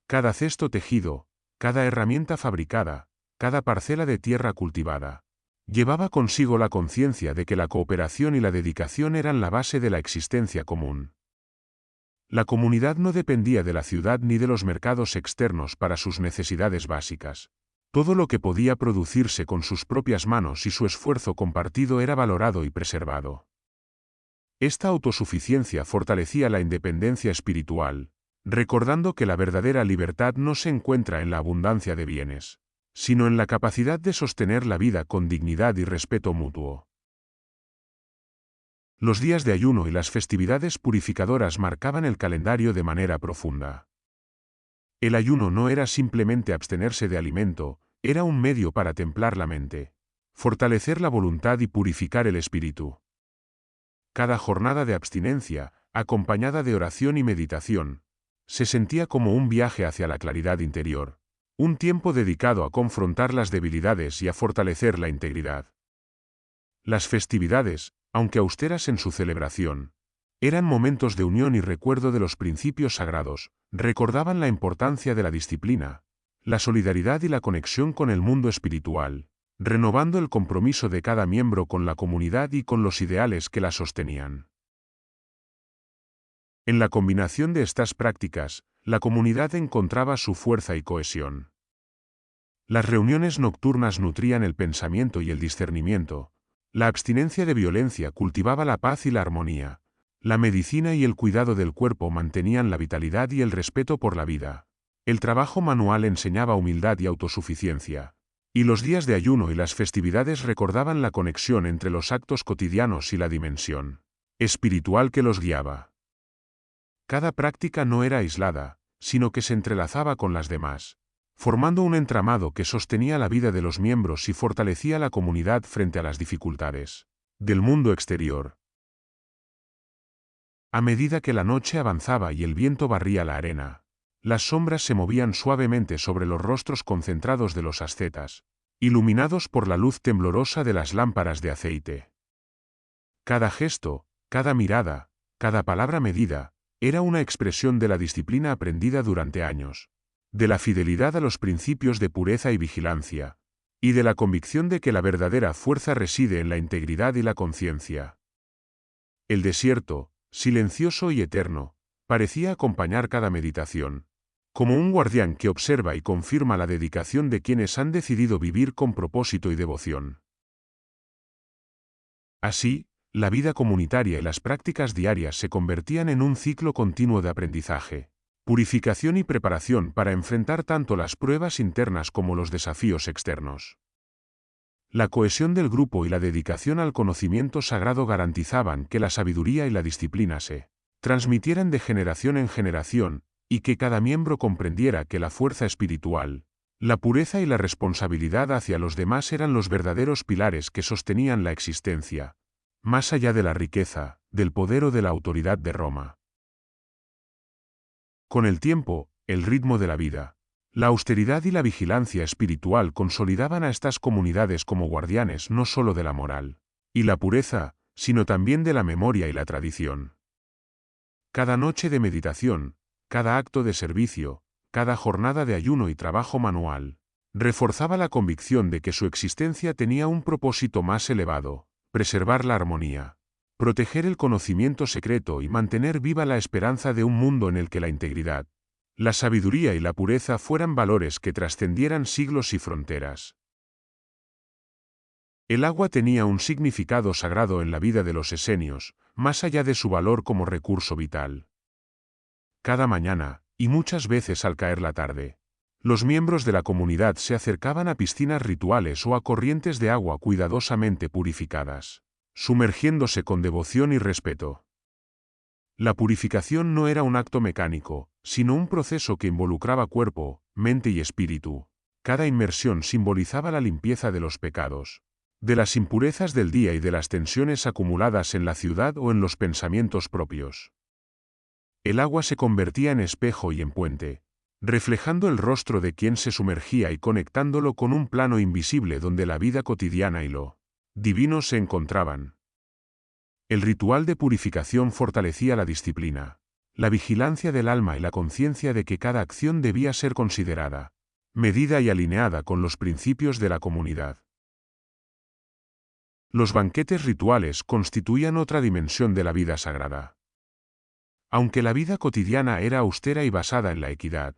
Cada cesto tejido, cada herramienta fabricada, cada parcela de tierra cultivada, llevaba consigo la conciencia de que la cooperación y la dedicación eran la base de la existencia común. La comunidad no dependía de la ciudad ni de los mercados externos para sus necesidades básicas. Todo lo que podía producirse con sus propias manos y su esfuerzo compartido era valorado y preservado. Esta autosuficiencia fortalecía la independencia espiritual, recordando que la verdadera libertad no se encuentra en la abundancia de bienes, sino en la capacidad de sostener la vida con dignidad y respeto mutuo. Los días de ayuno y las festividades purificadoras marcaban el calendario de manera profunda. El ayuno no era simplemente abstenerse de alimento, era un medio para templar la mente, fortalecer la voluntad y purificar el espíritu. Cada jornada de abstinencia, acompañada de oración y meditación, se sentía como un viaje hacia la claridad interior, un tiempo dedicado a confrontar las debilidades y a fortalecer la integridad. Las festividades, aunque austeras en su celebración, eran momentos de unión y recuerdo de los principios sagrados, recordaban la importancia de la disciplina, la solidaridad y la conexión con el mundo espiritual, renovando el compromiso de cada miembro con la comunidad y con los ideales que la sostenían. En la combinación de estas prácticas, la comunidad encontraba su fuerza y cohesión. Las reuniones nocturnas nutrían el pensamiento y el discernimiento, la abstinencia de violencia cultivaba la paz y la armonía, la medicina y el cuidado del cuerpo mantenían la vitalidad y el respeto por la vida. El trabajo manual enseñaba humildad y autosuficiencia, y los días de ayuno y las festividades recordaban la conexión entre los actos cotidianos y la dimensión espiritual que los guiaba. Cada práctica no era aislada, sino que se entrelazaba con las demás, formando un entramado que sostenía la vida de los miembros y fortalecía la comunidad frente a las dificultades del mundo exterior. A medida que la noche avanzaba y el viento barría la arena, las sombras se movían suavemente sobre los rostros concentrados de los ascetas, iluminados por la luz temblorosa de las lámparas de aceite. Cada gesto, cada mirada, cada palabra medida, era una expresión de la disciplina aprendida durante años, de la fidelidad a los principios de pureza y vigilancia, y de la convicción de que la verdadera fuerza reside en la integridad y la conciencia. El desierto, silencioso y eterno, parecía acompañar cada meditación, como un guardián que observa y confirma la dedicación de quienes han decidido vivir con propósito y devoción. Así, la vida comunitaria y las prácticas diarias se convertían en un ciclo continuo de aprendizaje, purificación y preparación para enfrentar tanto las pruebas internas como los desafíos externos. La cohesión del grupo y la dedicación al conocimiento sagrado garantizaban que la sabiduría y la disciplina se transmitieran de generación en generación, y que cada miembro comprendiera que la fuerza espiritual, la pureza y la responsabilidad hacia los demás eran los verdaderos pilares que sostenían la existencia, más allá de la riqueza, del poder o de la autoridad de Roma. Con el tiempo, el ritmo de la vida, la austeridad y la vigilancia espiritual consolidaban a estas comunidades como guardianes no solo de la moral y la pureza, sino también de la memoria y la tradición. Cada noche de meditación, cada acto de servicio, cada jornada de ayuno y trabajo manual, reforzaba la convicción de que su existencia tenía un propósito más elevado: preservar la armonía, proteger el conocimiento secreto y mantener viva la esperanza de un mundo en el que la integridad, la sabiduría y la pureza fueran valores que trascendieran siglos y fronteras. El agua tenía un significado sagrado en la vida de los esenios, más allá de su valor como recurso vital. Cada mañana, y muchas veces al caer la tarde. Los miembros de la comunidad se acercaban a piscinas rituales o a corrientes de agua cuidadosamente purificadas, sumergiéndose con devoción y respeto. La purificación no era un acto mecánico, sino un proceso que involucraba cuerpo, mente y espíritu. Cada inmersión simbolizaba la limpieza de los pecados, de las impurezas del día y de las tensiones acumuladas en la ciudad o en los pensamientos propios. El agua se convertía en espejo y en puente, reflejando el rostro de quien se sumergía y conectándolo con un plano invisible donde la vida cotidiana y lo divino se encontraban. El ritual de purificación fortalecía la disciplina, la vigilancia del alma y la conciencia de que cada acción debía ser considerada, medida y alineada con los principios de la comunidad. Los banquetes rituales constituían otra dimensión de la vida sagrada. Aunque la vida cotidiana era austera y basada en la equidad,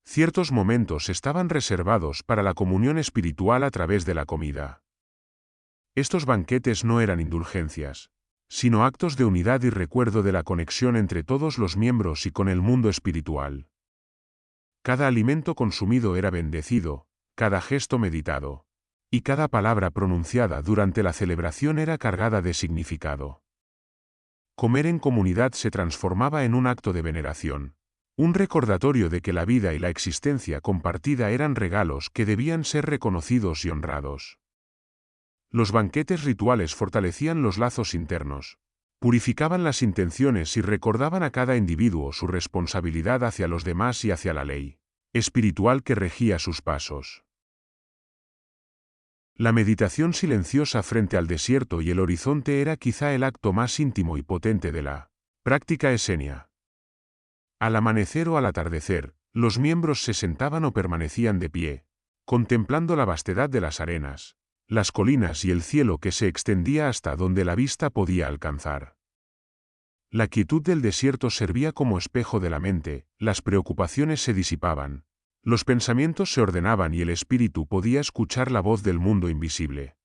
ciertos momentos estaban reservados para la comunión espiritual a través de la comida. Estos banquetes no eran indulgencias, sino actos de unidad y recuerdo de la conexión entre todos los miembros y con el mundo espiritual. Cada alimento consumido era bendecido, cada gesto meditado, y cada palabra pronunciada durante la celebración era cargada de significado. Comer en comunidad se transformaba en un acto de veneración, un recordatorio de que la vida y la existencia compartida eran regalos que debían ser reconocidos y honrados. Los banquetes rituales fortalecían los lazos internos, purificaban las intenciones y recordaban a cada individuo su responsabilidad hacia los demás y hacia la ley espiritual que regía sus pasos. La meditación silenciosa frente al desierto y el horizonte era quizá el acto más íntimo y potente de la práctica esenia. Al amanecer o al atardecer, los miembros se sentaban o permanecían de pie, contemplando la vastedad de las arenas, las colinas y el cielo que se extendía hasta donde la vista podía alcanzar. La quietud del desierto servía como espejo de la mente, las preocupaciones se disipaban, los pensamientos se ordenaban y el espíritu podía escuchar la voz del mundo invisible.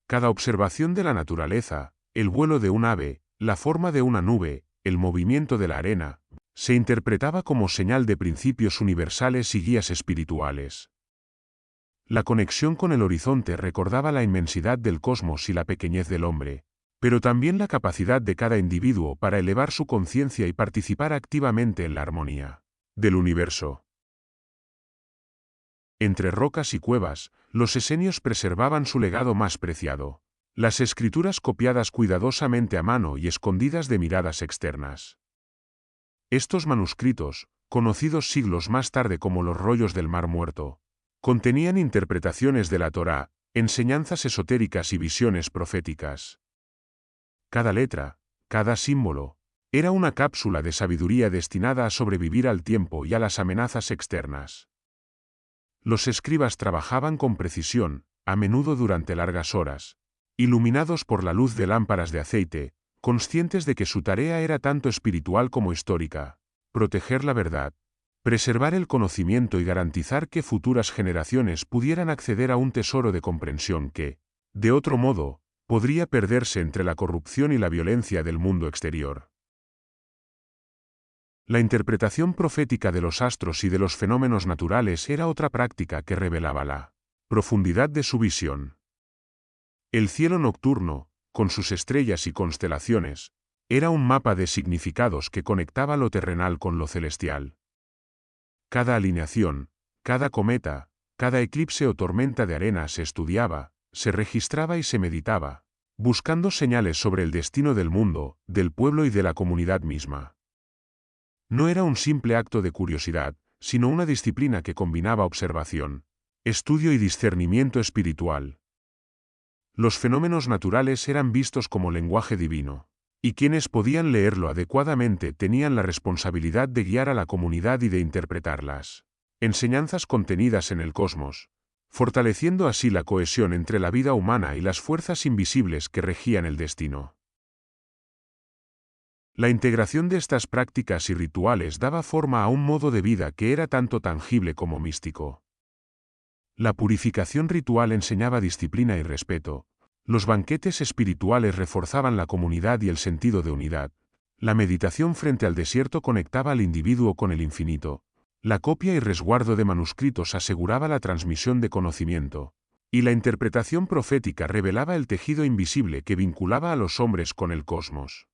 Cada observación de la naturaleza, el vuelo de un ave, la forma de una nube, el movimiento de la arena, se interpretaba como señal de principios universales y guías espirituales. La conexión con el horizonte recordaba la inmensidad del cosmos y la pequeñez del hombre, pero también la capacidad de cada individuo para elevar su conciencia y participar activamente en la armonía del universo. Entre rocas y cuevas, los esenios preservaban su legado más preciado, las escrituras copiadas cuidadosamente a mano y escondidas de miradas externas. Estos manuscritos, conocidos siglos más tarde como los rollos del Mar Muerto, contenían interpretaciones de la Torá, enseñanzas esotéricas y visiones proféticas. Cada letra, cada símbolo, era una cápsula de sabiduría destinada a sobrevivir al tiempo y a las amenazas externas. Los escribas trabajaban con precisión, a menudo durante largas horas, iluminados por la luz de lámparas de aceite, conscientes de que su tarea era tanto espiritual como histórica: proteger la verdad, preservar el conocimiento y garantizar que futuras generaciones pudieran acceder a un tesoro de comprensión que, de otro modo, podría perderse entre la corrupción y la violencia del mundo exterior. La interpretación profética de los astros y de los fenómenos naturales era otra práctica que revelaba la profundidad de su visión. El cielo nocturno, con sus estrellas y constelaciones, era un mapa de significados que conectaba lo terrenal con lo celestial. Cada alineación, cada cometa, cada eclipse o tormenta de arena se estudiaba, se registraba y se meditaba, buscando señales sobre el destino del mundo, del pueblo y de la comunidad misma. No era un simple acto de curiosidad, sino una disciplina que combinaba observación, estudio y discernimiento espiritual. Los fenómenos naturales eran vistos como lenguaje divino, y quienes podían leerlo adecuadamente tenían la responsabilidad de guiar a la comunidad y de interpretarlas. Enseñanzas contenidas en el cosmos, fortaleciendo así la cohesión entre la vida humana y las fuerzas invisibles que regían el destino. La integración de estas prácticas y rituales daba forma a un modo de vida que era tanto tangible como místico. La purificación ritual enseñaba disciplina y respeto, los banquetes espirituales reforzaban la comunidad y el sentido de unidad, La meditación frente al desierto conectaba al individuo con el infinito. La copia y resguardo de manuscritos aseguraba la transmisión de conocimiento, y la interpretación profética revelaba el tejido invisible que vinculaba a los hombres con el cosmos.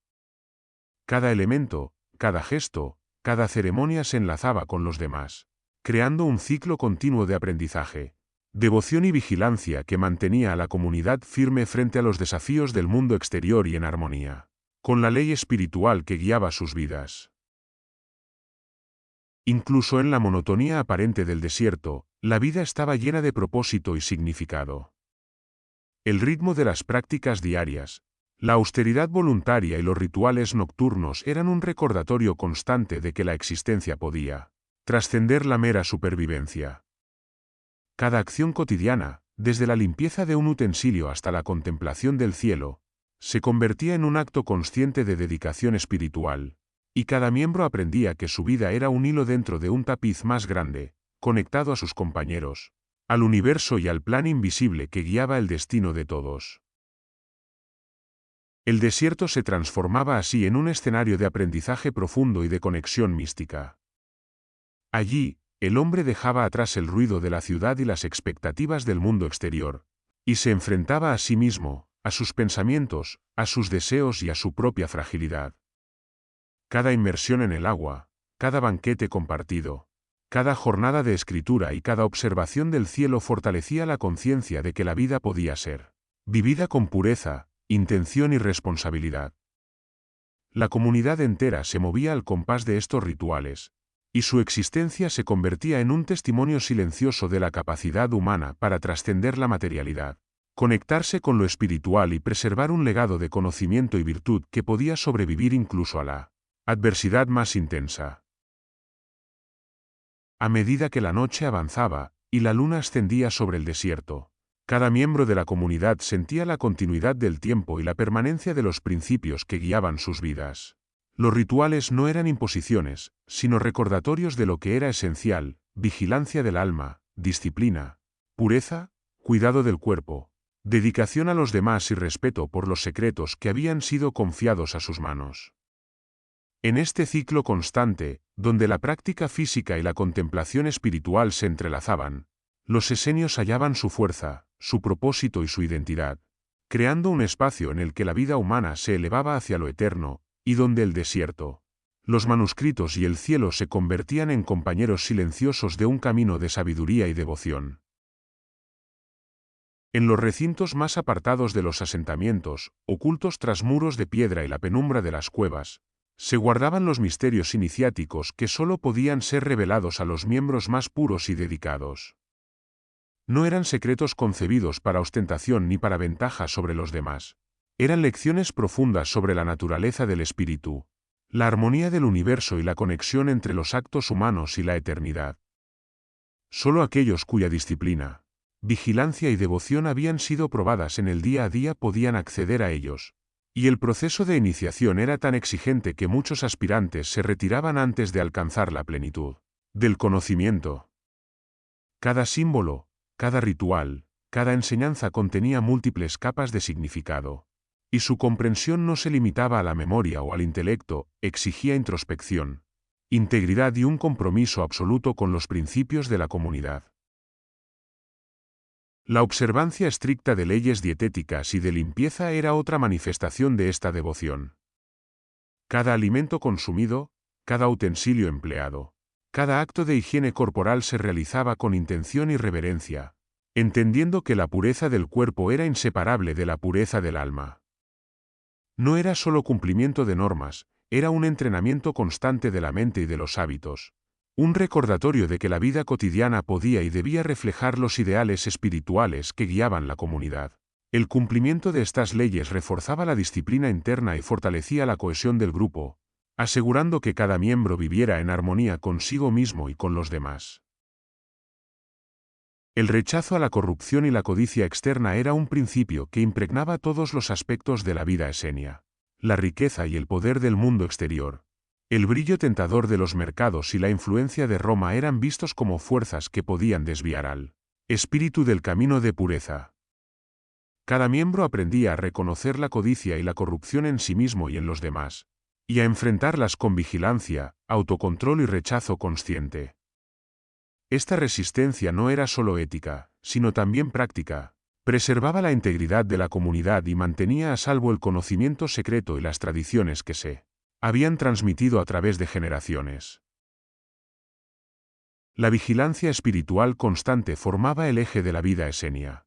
Cada elemento, cada gesto, cada ceremonia se enlazaba con los demás, creando un ciclo continuo de aprendizaje, devoción y vigilancia que mantenía a la comunidad firme frente a los desafíos del mundo exterior y en armonía con la ley espiritual que guiaba sus vidas. Incluso en la monotonía aparente del desierto, la vida estaba llena de propósito y significado. El ritmo de las prácticas diarias, la austeridad voluntaria y los rituales nocturnos eran un recordatorio constante de que la existencia podía trascender la mera supervivencia. Cada acción cotidiana, desde la limpieza de un utensilio hasta la contemplación del cielo, se convertía en un acto consciente de dedicación espiritual, y cada miembro aprendía que su vida era un hilo dentro de un tapiz más grande, conectado a sus compañeros, al universo y al plan invisible que guiaba el destino de todos. El desierto se transformaba así en un escenario de aprendizaje profundo y de conexión mística. Allí, el hombre dejaba atrás el ruido de la ciudad y las expectativas del mundo exterior, y se enfrentaba a sí mismo, a sus pensamientos, a sus deseos y a su propia fragilidad. Cada inmersión en el agua, cada banquete compartido, cada jornada de escritura y cada observación del cielo fortalecía la conciencia de que la vida podía ser vivida con pureza, intención y responsabilidad. La comunidad entera se movía al compás de estos rituales, y su existencia se convertía en un testimonio silencioso de la capacidad humana para trascender la materialidad, conectarse con lo espiritual y preservar un legado de conocimiento y virtud que podía sobrevivir incluso a la adversidad más intensa. A medida que la noche avanzaba y la luna ascendía sobre el desierto, cada miembro de la comunidad sentía la continuidad del tiempo y la permanencia de los principios que guiaban sus vidas. Los rituales no eran imposiciones, sino recordatorios de lo que era esencial: vigilancia del alma, disciplina, pureza, cuidado del cuerpo, dedicación a los demás y respeto por los secretos que habían sido confiados a sus manos. En este ciclo constante, donde la práctica física y la contemplación espiritual se entrelazaban, los esenios hallaban su fuerza, su propósito y su identidad, creando un espacio en el que la vida humana se elevaba hacia lo eterno, y donde el desierto, los manuscritos y el cielo se convertían en compañeros silenciosos de un camino de sabiduría y devoción. En los recintos más apartados de los asentamientos, ocultos tras muros de piedra y la penumbra de las cuevas, se guardaban los misterios iniciáticos que sólo podían ser revelados a los miembros más puros y dedicados. No eran secretos concebidos para ostentación ni para ventaja sobre los demás. Eran lecciones profundas sobre la naturaleza del espíritu, la armonía del universo y la conexión entre los actos humanos y la eternidad. Solo aquellos cuya disciplina, vigilancia y devoción habían sido probadas en el día a día podían acceder a ellos, y el proceso de iniciación era tan exigente que muchos aspirantes se retiraban antes de alcanzar la plenitud del conocimiento. Cada símbolo, cada ritual, cada enseñanza contenía múltiples capas de significado, y su comprensión no se limitaba a la memoria o al intelecto, exigía introspección, integridad y un compromiso absoluto con los principios de la comunidad. La observancia estricta de leyes dietéticas y de limpieza era otra manifestación de esta devoción. Cada alimento consumido, cada utensilio empleado, cada acto de higiene corporal se realizaba con intención y reverencia, entendiendo que la pureza del cuerpo era inseparable de la pureza del alma. No era solo cumplimiento de normas, era un entrenamiento constante de la mente y de los hábitos, un recordatorio de que la vida cotidiana podía y debía reflejar los ideales espirituales que guiaban la comunidad. El cumplimiento de estas leyes reforzaba la disciplina interna y fortalecía la cohesión del grupo, asegurando que cada miembro viviera en armonía consigo mismo y con los demás. El rechazo a la corrupción y la codicia externa era un principio que impregnaba todos los aspectos de la vida esenia. La riqueza y el poder del mundo exterior, el brillo tentador de los mercados y la influencia de Roma eran vistos como fuerzas que podían desviar al espíritu del camino de pureza. Cada miembro aprendía a reconocer la codicia y la corrupción en sí mismo y en los demás, y a enfrentarlas con vigilancia, autocontrol y rechazo consciente. Esta resistencia no era solo ética, sino también práctica. Preservaba la integridad de la comunidad y mantenía a salvo el conocimiento secreto y las tradiciones que se habían transmitido a través de generaciones. La vigilancia espiritual constante formaba el eje de la vida esenia.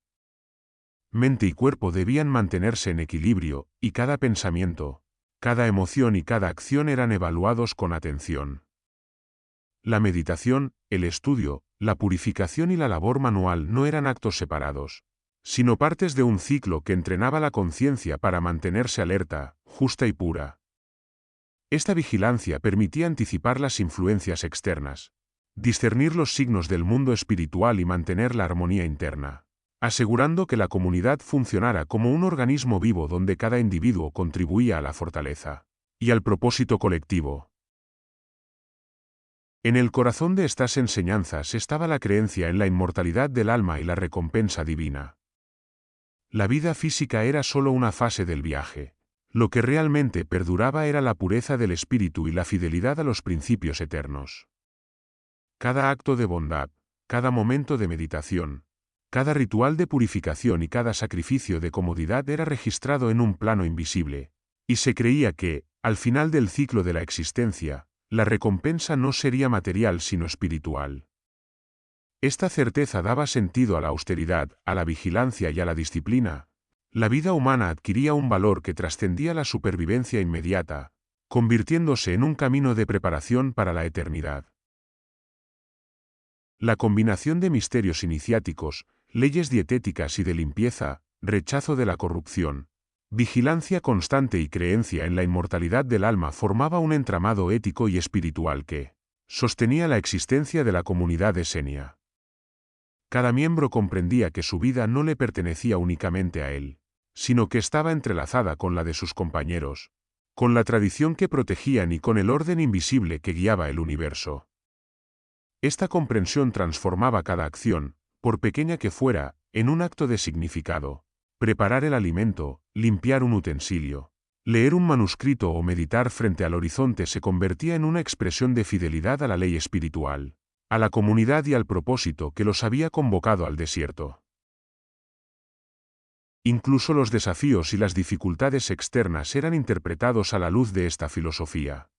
Mente y cuerpo debían mantenerse en equilibrio, y cada pensamiento, cada emoción y cada acción eran evaluados con atención. La meditación, el estudio, la purificación y la labor manual no eran actos separados, sino partes de un ciclo que entrenaba la conciencia para mantenerse alerta, justa y pura. Esta vigilancia permitía anticipar las influencias externas, discernir los signos del mundo espiritual y mantener la armonía interna, asegurando que la comunidad funcionara como un organismo vivo donde cada individuo contribuía a la fortaleza y al propósito colectivo. En el corazón de estas enseñanzas estaba la creencia en la inmortalidad del alma y la recompensa divina. La vida física era solo una fase del viaje. Lo que realmente perduraba era la pureza del espíritu y la fidelidad a los principios eternos. Cada acto de bondad, cada momento de meditación, cada ritual de purificación y cada sacrificio de comodidad era registrado en un plano invisible, y se creía que, al final del ciclo de la existencia, la recompensa no sería material sino espiritual. Esta certeza daba sentido a la austeridad, a la vigilancia y a la disciplina. La vida humana adquiría un valor que trascendía la supervivencia inmediata, convirtiéndose en un camino de preparación para la eternidad. La combinación de misterios iniciáticos, leyes dietéticas y de limpieza, rechazo de la corrupción, vigilancia constante y creencia en la inmortalidad del alma formaba un entramado ético y espiritual que sostenía la existencia de la comunidad esenia. Cada miembro comprendía que su vida no le pertenecía únicamente a él, sino que estaba entrelazada con la de sus compañeros, con la tradición que protegían y con el orden invisible que guiaba el universo. Esta comprensión transformaba cada acción, por pequeña que fuera, en un acto de significado. Preparar el alimento, limpiar un utensilio, leer un manuscrito o meditar frente al horizonte se convertía en una expresión de fidelidad a la ley espiritual, a la comunidad y al propósito que los había convocado al desierto. Incluso los desafíos y las dificultades externas eran interpretados a la luz de esta filosofía.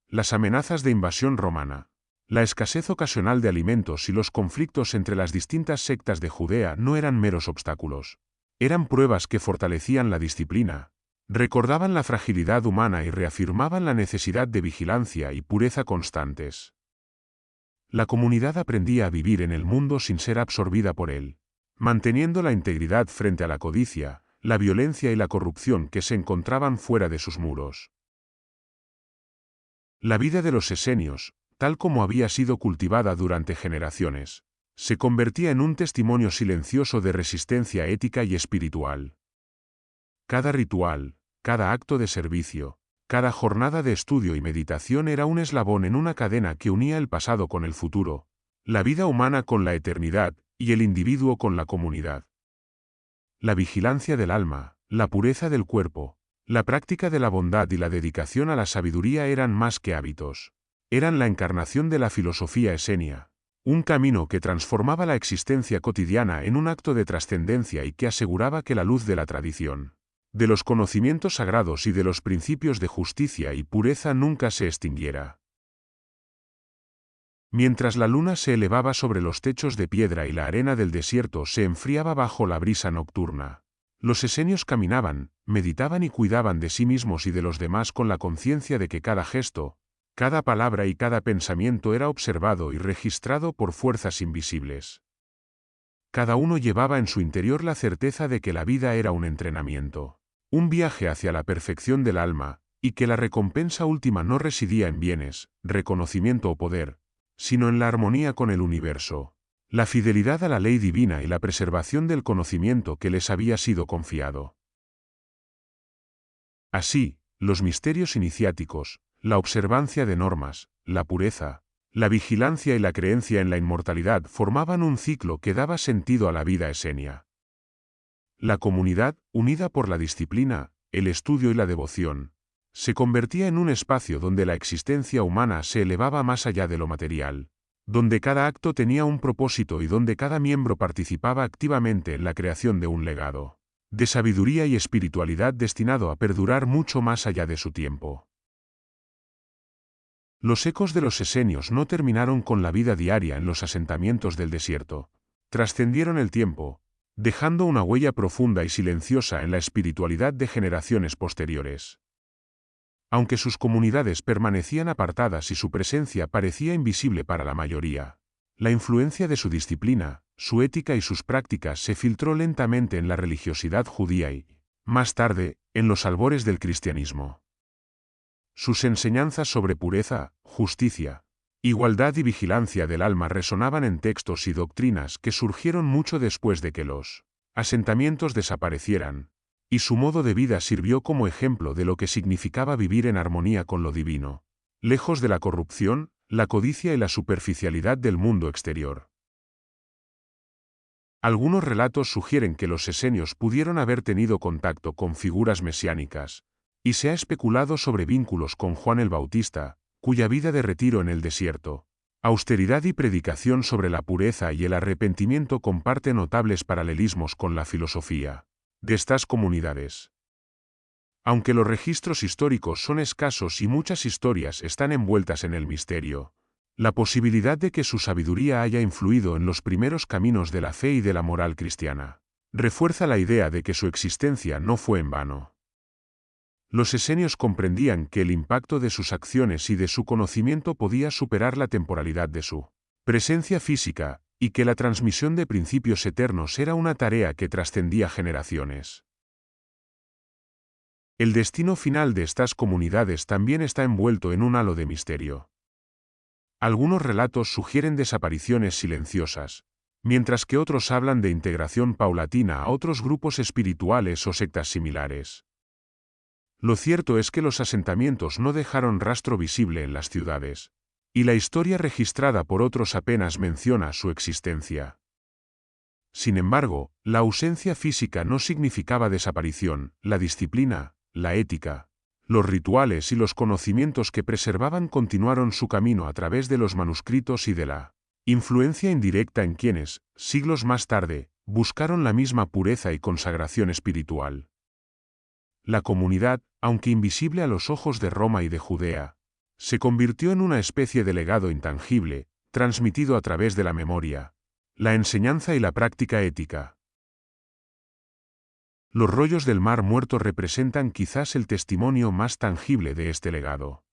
Las amenazas de invasión romana, la escasez ocasional de alimentos y los conflictos entre las distintas sectas de Judea no eran meros obstáculos. Eran pruebas que fortalecían la disciplina, recordaban la fragilidad humana y reafirmaban la necesidad de vigilancia y pureza constantes. La comunidad aprendía a vivir en el mundo sin ser absorbida por él, manteniendo la integridad frente a la codicia, la violencia y la corrupción que se encontraban fuera de sus muros. La vida de los esenios, tal como había sido cultivada durante generaciones, se convertía en un testimonio silencioso de resistencia ética y espiritual. Cada ritual, cada acto de servicio, cada jornada de estudio y meditación era un eslabón en una cadena que unía el pasado con el futuro, la vida humana con la eternidad, y el individuo con la comunidad. La vigilancia del alma, la pureza del cuerpo, la práctica de la bondad y la dedicación a la sabiduría eran más que hábitos. Eran la encarnación de la filosofía esenia, un camino que transformaba la existencia cotidiana en un acto de trascendencia y que aseguraba que la luz de la tradición, de los conocimientos sagrados y de los principios de justicia y pureza nunca se extinguiera. Mientras la luna se elevaba sobre los techos de piedra y la arena del desierto se enfriaba bajo la brisa nocturna, los esenios caminaban, meditaban y cuidaban de sí mismos y de los demás con la conciencia de que cada gesto, cada palabra y cada pensamiento era observado y registrado por fuerzas invisibles. Cada uno llevaba en su interior la certeza de que la vida era un entrenamiento, un viaje hacia la perfección del alma, y que la recompensa última no residía en bienes, reconocimiento o poder, sino en la armonía con el universo, la fidelidad a la ley divina y la preservación del conocimiento que les había sido confiado. Así, los misterios iniciáticos, la observancia de normas, la pureza, la vigilancia y la creencia en la inmortalidad formaban un ciclo que daba sentido a la vida esenia. La comunidad, unida por la disciplina, el estudio y la devoción, Se convertía en un espacio donde la existencia humana se elevaba más allá de lo material, donde cada acto tenía un propósito y donde cada miembro participaba activamente en la creación de un legado de sabiduría y espiritualidad destinado a perdurar mucho más allá de su tiempo. Los ecos de los esenios no terminaron con la vida diaria en los asentamientos del desierto. Trascendieron el tiempo, dejando una huella profunda y silenciosa en la espiritualidad de generaciones posteriores. Aunque sus comunidades permanecían apartadas y su presencia parecía invisible para la mayoría, la influencia de su disciplina, su ética y sus prácticas se filtró lentamente en la religiosidad judía y, más tarde, en los albores del cristianismo. Sus enseñanzas sobre pureza, justicia, igualdad y vigilancia del alma resonaban en textos y doctrinas que surgieron mucho después de que los asentamientos desaparecieran, y su modo de vida sirvió como ejemplo de lo que significaba vivir en armonía con lo divino, lejos de la corrupción, la codicia y la superficialidad del mundo exterior. Algunos relatos sugieren que los esenios pudieron haber tenido contacto con figuras mesiánicas, y se ha especulado sobre vínculos con Juan el Bautista, cuya vida de retiro en el desierto, austeridad y predicación sobre la pureza y el arrepentimiento comparte notables paralelismos con la filosofía de estas comunidades. Aunque los registros históricos son escasos y muchas historias están envueltas en el misterio, la posibilidad de que su sabiduría haya influido en los primeros caminos de la fe y de la moral cristiana refuerza la idea de que su existencia no fue en vano. Los esenios comprendían que el impacto de sus acciones y de su conocimiento podía superar la temporalidad de su presencia física, y que la transmisión de principios eternos era una tarea que trascendía generaciones. El destino final de estas comunidades también está envuelto en un halo de misterio. Algunos relatos sugieren desapariciones silenciosas, mientras que otros hablan de integración paulatina a otros grupos espirituales o sectas similares. Lo cierto es que los asentamientos no dejaron rastro visible en las ciudades, y la historia registrada por otros apenas menciona su existencia. Sin embargo, la ausencia física no significaba desaparición, la disciplina, la ética, los rituales y los conocimientos que preservaban continuaron su camino a través de los manuscritos y de la influencia indirecta en quienes, siglos más tarde, buscaron la misma pureza y consagración espiritual. La comunidad, aunque invisible a los ojos de Roma y de Judea, se convirtió en una especie de legado intangible, transmitido a través de la memoria, la enseñanza y la práctica ética. Los rollos del Mar Muerto representan quizás el testimonio más tangible de este legado.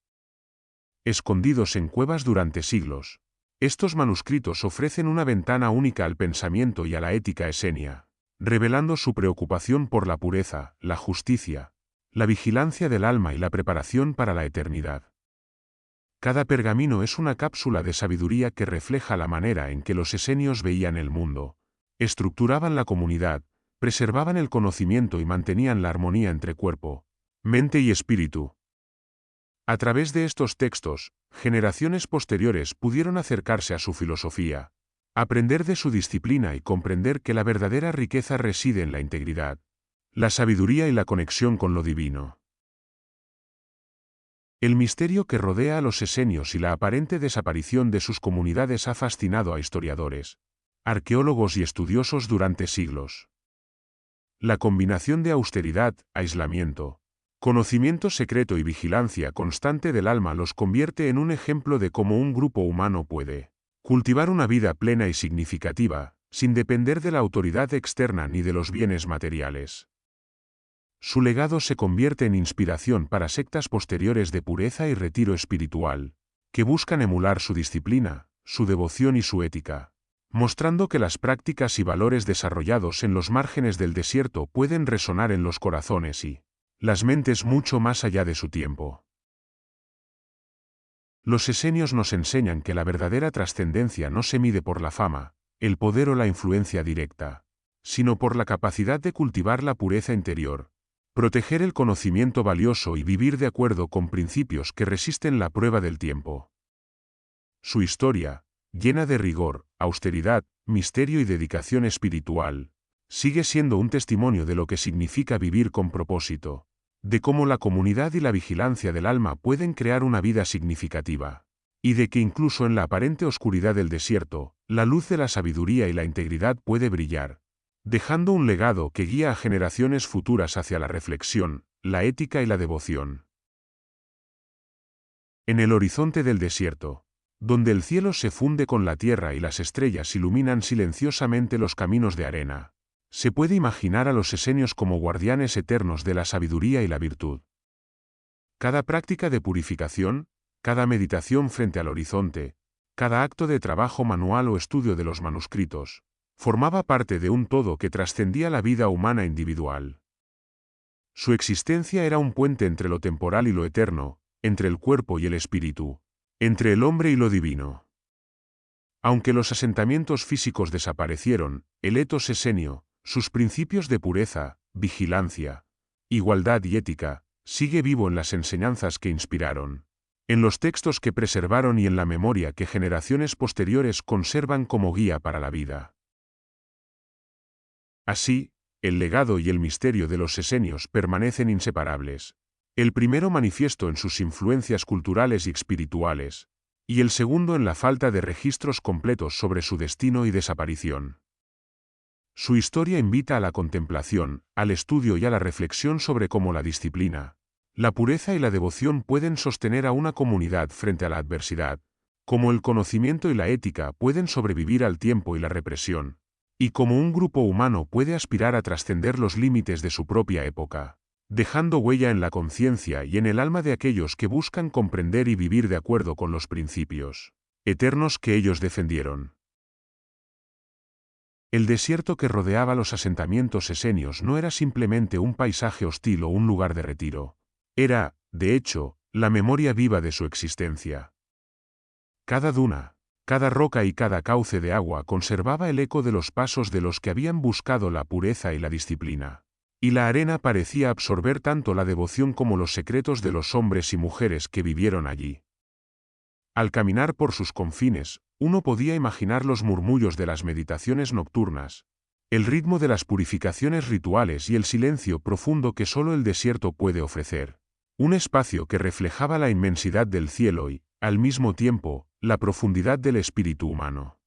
Escondidos en cuevas durante siglos, estos manuscritos ofrecen una ventana única al pensamiento y a la ética esenia, revelando su preocupación por la pureza, la justicia, la vigilancia del alma y la preparación para la eternidad. Cada pergamino es una cápsula de sabiduría que refleja la manera en que los esenios veían el mundo, estructuraban la comunidad, preservaban el conocimiento y mantenían la armonía entre cuerpo, mente y espíritu. A través de estos textos, generaciones posteriores pudieron acercarse a su filosofía, aprender de su disciplina y comprender que la verdadera riqueza reside en la integridad, la sabiduría y la conexión con lo divino. El misterio que rodea a los esenios y la aparente desaparición de sus comunidades ha fascinado a historiadores, arqueólogos y estudiosos durante siglos. La combinación de austeridad, aislamiento, conocimiento secreto y vigilancia constante del alma los convierte en un ejemplo de cómo un grupo humano puede cultivar una vida plena y significativa, sin depender de la autoridad externa ni de los bienes materiales. Su legado se convierte en inspiración para sectas posteriores de pureza y retiro espiritual, que buscan emular su disciplina, su devoción y su ética, mostrando que las prácticas y valores desarrollados en los márgenes del desierto pueden resonar en los corazones y las mentes mucho más allá de su tiempo. Los esenios nos enseñan que la verdadera trascendencia no se mide por la fama, el poder o la influencia directa, sino por la capacidad de cultivar la pureza interior, proteger el conocimiento valioso y vivir de acuerdo con principios que resisten la prueba del tiempo. Su historia, llena de rigor, austeridad, misterio y dedicación espiritual, sigue siendo un testimonio de lo que significa vivir con propósito, de cómo la comunidad y la vigilancia del alma pueden crear una vida significativa, y de que incluso en la aparente oscuridad del desierto, la luz de la sabiduría y la integridad puede brillar, dejando un legado que guía a generaciones futuras hacia la reflexión, la ética y la devoción. En el horizonte del desierto, donde el cielo se funde con la tierra y las estrellas iluminan silenciosamente los caminos de arena, se puede imaginar a los esenios como guardianes eternos de la sabiduría y la virtud. Cada práctica de purificación, cada meditación frente al horizonte, cada acto de trabajo manual o estudio de los manuscritos, formaba parte de un todo que trascendía la vida humana individual. Su existencia era un puente entre lo temporal y lo eterno, entre el cuerpo y el espíritu, entre el hombre y lo divino. Aunque los asentamientos físicos desaparecieron, el etos esenio, sus principios de pureza, vigilancia, igualdad y ética, sigue vivo en las enseñanzas que inspiraron, en los textos que preservaron y en la memoria que generaciones posteriores conservan como guía para la vida. Así, el legado y el misterio de los esenios permanecen inseparables. El primero manifiesto en sus influencias culturales y espirituales, y el segundo en la falta de registros completos sobre su destino y desaparición. Su historia invita a la contemplación, al estudio y a la reflexión sobre cómo la disciplina, la pureza y la devoción pueden sostener a una comunidad frente a la adversidad, cómo el conocimiento y la ética pueden sobrevivir al tiempo y la represión, y cómo un grupo humano puede aspirar a trascender los límites de su propia época, dejando huella en la conciencia y en el alma de aquellos que buscan comprender y vivir de acuerdo con los principios eternos que ellos defendieron. El desierto que rodeaba los asentamientos esenios no era simplemente un paisaje hostil o un lugar de retiro. Era, de hecho, la memoria viva de su existencia. Cada duna, cada roca y cada cauce de agua conservaba el eco de los pasos de los que habían buscado la pureza y la disciplina. Y la arena parecía absorber tanto la devoción como los secretos de los hombres y mujeres que vivieron allí. Al caminar por sus confines, uno podía imaginar los murmullos de las meditaciones nocturnas, el ritmo de las purificaciones rituales y el silencio profundo que solo el desierto puede ofrecer. Un espacio que reflejaba la inmensidad del cielo y, al mismo tiempo, la profundidad del espíritu humano.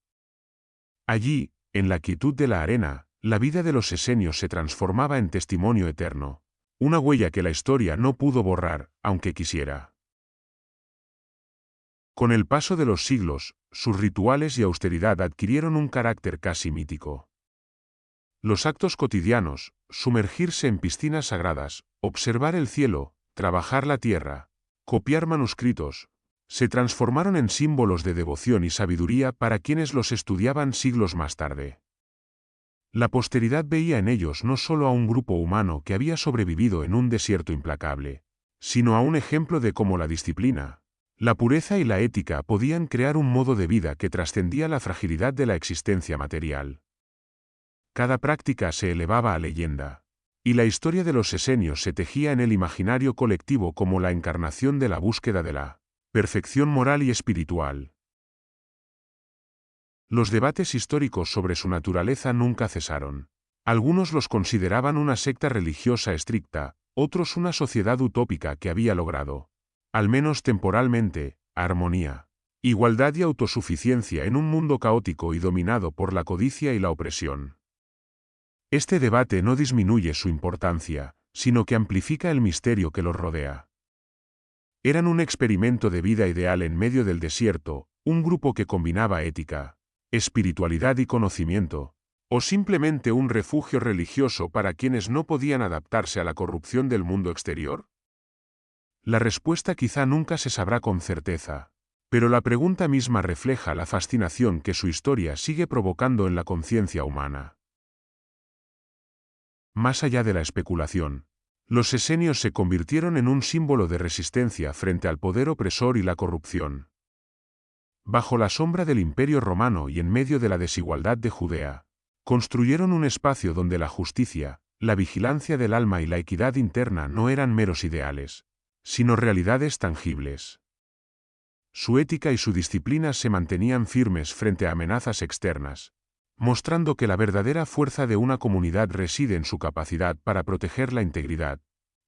Allí, en la quietud de la arena, la vida de los esenios se transformaba en testimonio eterno, una huella que la historia no pudo borrar, aunque quisiera. Con el paso de los siglos, sus rituales y austeridad adquirieron un carácter casi mítico. Los actos cotidianos, sumergirse en piscinas sagradas, observar el cielo, trabajar la tierra, copiar manuscritos, se transformaron en símbolos de devoción y sabiduría para quienes los estudiaban siglos más tarde. La posteridad veía en ellos no solo a un grupo humano que había sobrevivido en un desierto implacable, sino a un ejemplo de cómo la disciplina, la pureza y la ética podían crear un modo de vida que trascendía la fragilidad de la existencia material. Cada práctica se elevaba a leyenda, y la historia de los esenios se tejía en el imaginario colectivo como la encarnación de la búsqueda de la perfección moral y espiritual. Los debates históricos sobre su naturaleza nunca cesaron. Algunos los consideraban una secta religiosa estricta, otros una sociedad utópica que había logrado, al menos temporalmente, armonía, igualdad y autosuficiencia en un mundo caótico y dominado por la codicia y la opresión. Este debate no disminuye su importancia, sino que amplifica el misterio que los rodea. Eran un experimento de vida ideal en medio del desierto, un grupo que combinaba ética, espiritualidad y conocimiento, o simplemente un refugio religioso para quienes no podían adaptarse a la corrupción del mundo exterior? La respuesta quizá nunca se sabrá con certeza, pero la pregunta misma refleja la fascinación que su historia sigue provocando en la conciencia humana. Más allá de la especulación, los esenios se convirtieron en un símbolo de resistencia frente al poder opresor y la corrupción. Bajo la sombra del Imperio Romano y en medio de la desigualdad de Judea, construyeron un espacio donde la justicia, la vigilancia del alma y la equidad interna no eran meros ideales, sino realidades tangibles. Su ética y su disciplina se mantenían firmes frente a amenazas externas, mostrando que la verdadera fuerza de una comunidad reside en su capacidad para proteger la integridad,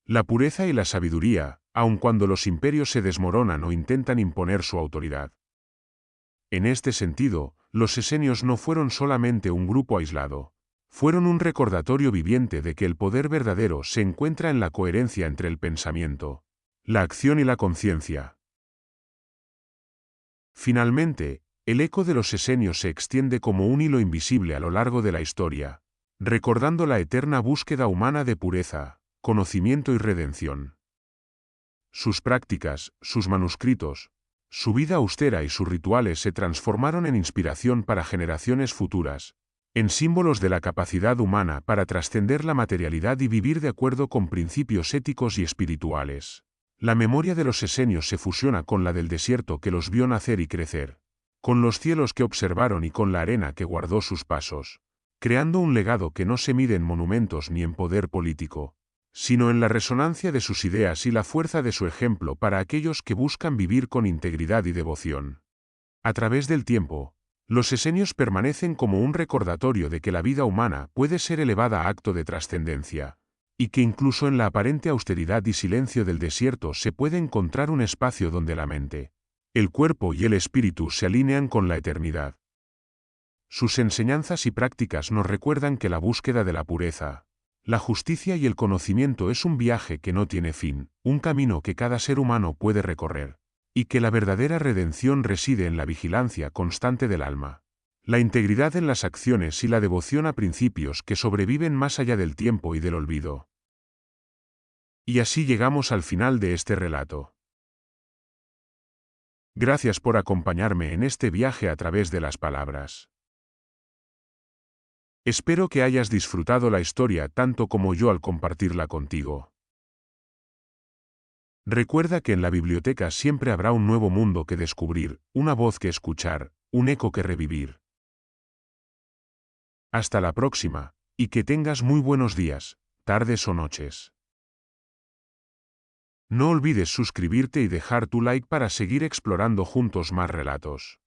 La pureza y la sabiduría, aun cuando los imperios se desmoronan o intentan imponer su autoridad. En este sentido, los esenios no fueron solamente un grupo aislado. Fueron un recordatorio viviente de que el poder verdadero se encuentra en la coherencia entre el pensamiento, la acción y la conciencia. Finalmente, el eco de los esenios se extiende como un hilo invisible a lo largo de la historia, recordando la eterna búsqueda humana de pureza, conocimiento y redención. Sus prácticas, sus manuscritos, su vida austera y sus rituales se transformaron en inspiración para generaciones futuras, en símbolos de la capacidad humana para trascender la materialidad y vivir de acuerdo con principios éticos y espirituales. La memoria de los esenios se fusiona con la del desierto que los vio nacer y crecer, con los cielos que observaron y con la arena que guardó sus pasos, creando un legado que no se mide en monumentos ni en poder político, sino en la resonancia de sus ideas y la fuerza de su ejemplo para aquellos que buscan vivir con integridad y devoción. A través del tiempo, los esenios permanecen como un recordatorio de que la vida humana puede ser elevada a acto de trascendencia, y que incluso en la aparente austeridad y silencio del desierto se puede encontrar un espacio donde la mente, el cuerpo y el espíritu se alinean con la eternidad. Sus enseñanzas y prácticas nos recuerdan que la búsqueda de la pureza, la justicia y el conocimiento es un viaje que no tiene fin, un camino que cada ser humano puede recorrer, y que la verdadera redención reside en la vigilancia constante del alma, la integridad en las acciones y la devoción a principios que sobreviven más allá del tiempo y del olvido. Y así llegamos al final de este relato. Gracias por acompañarme en este viaje a través de las palabras. Espero que hayas disfrutado la historia tanto como yo al compartirla contigo. Recuerda que en la biblioteca siempre habrá un nuevo mundo que descubrir, una voz que escuchar, un eco que revivir. Hasta la próxima, y que tengas muy buenos días, tardes o noches. No olvides suscribirte y dejar tu like para seguir explorando juntos más relatos.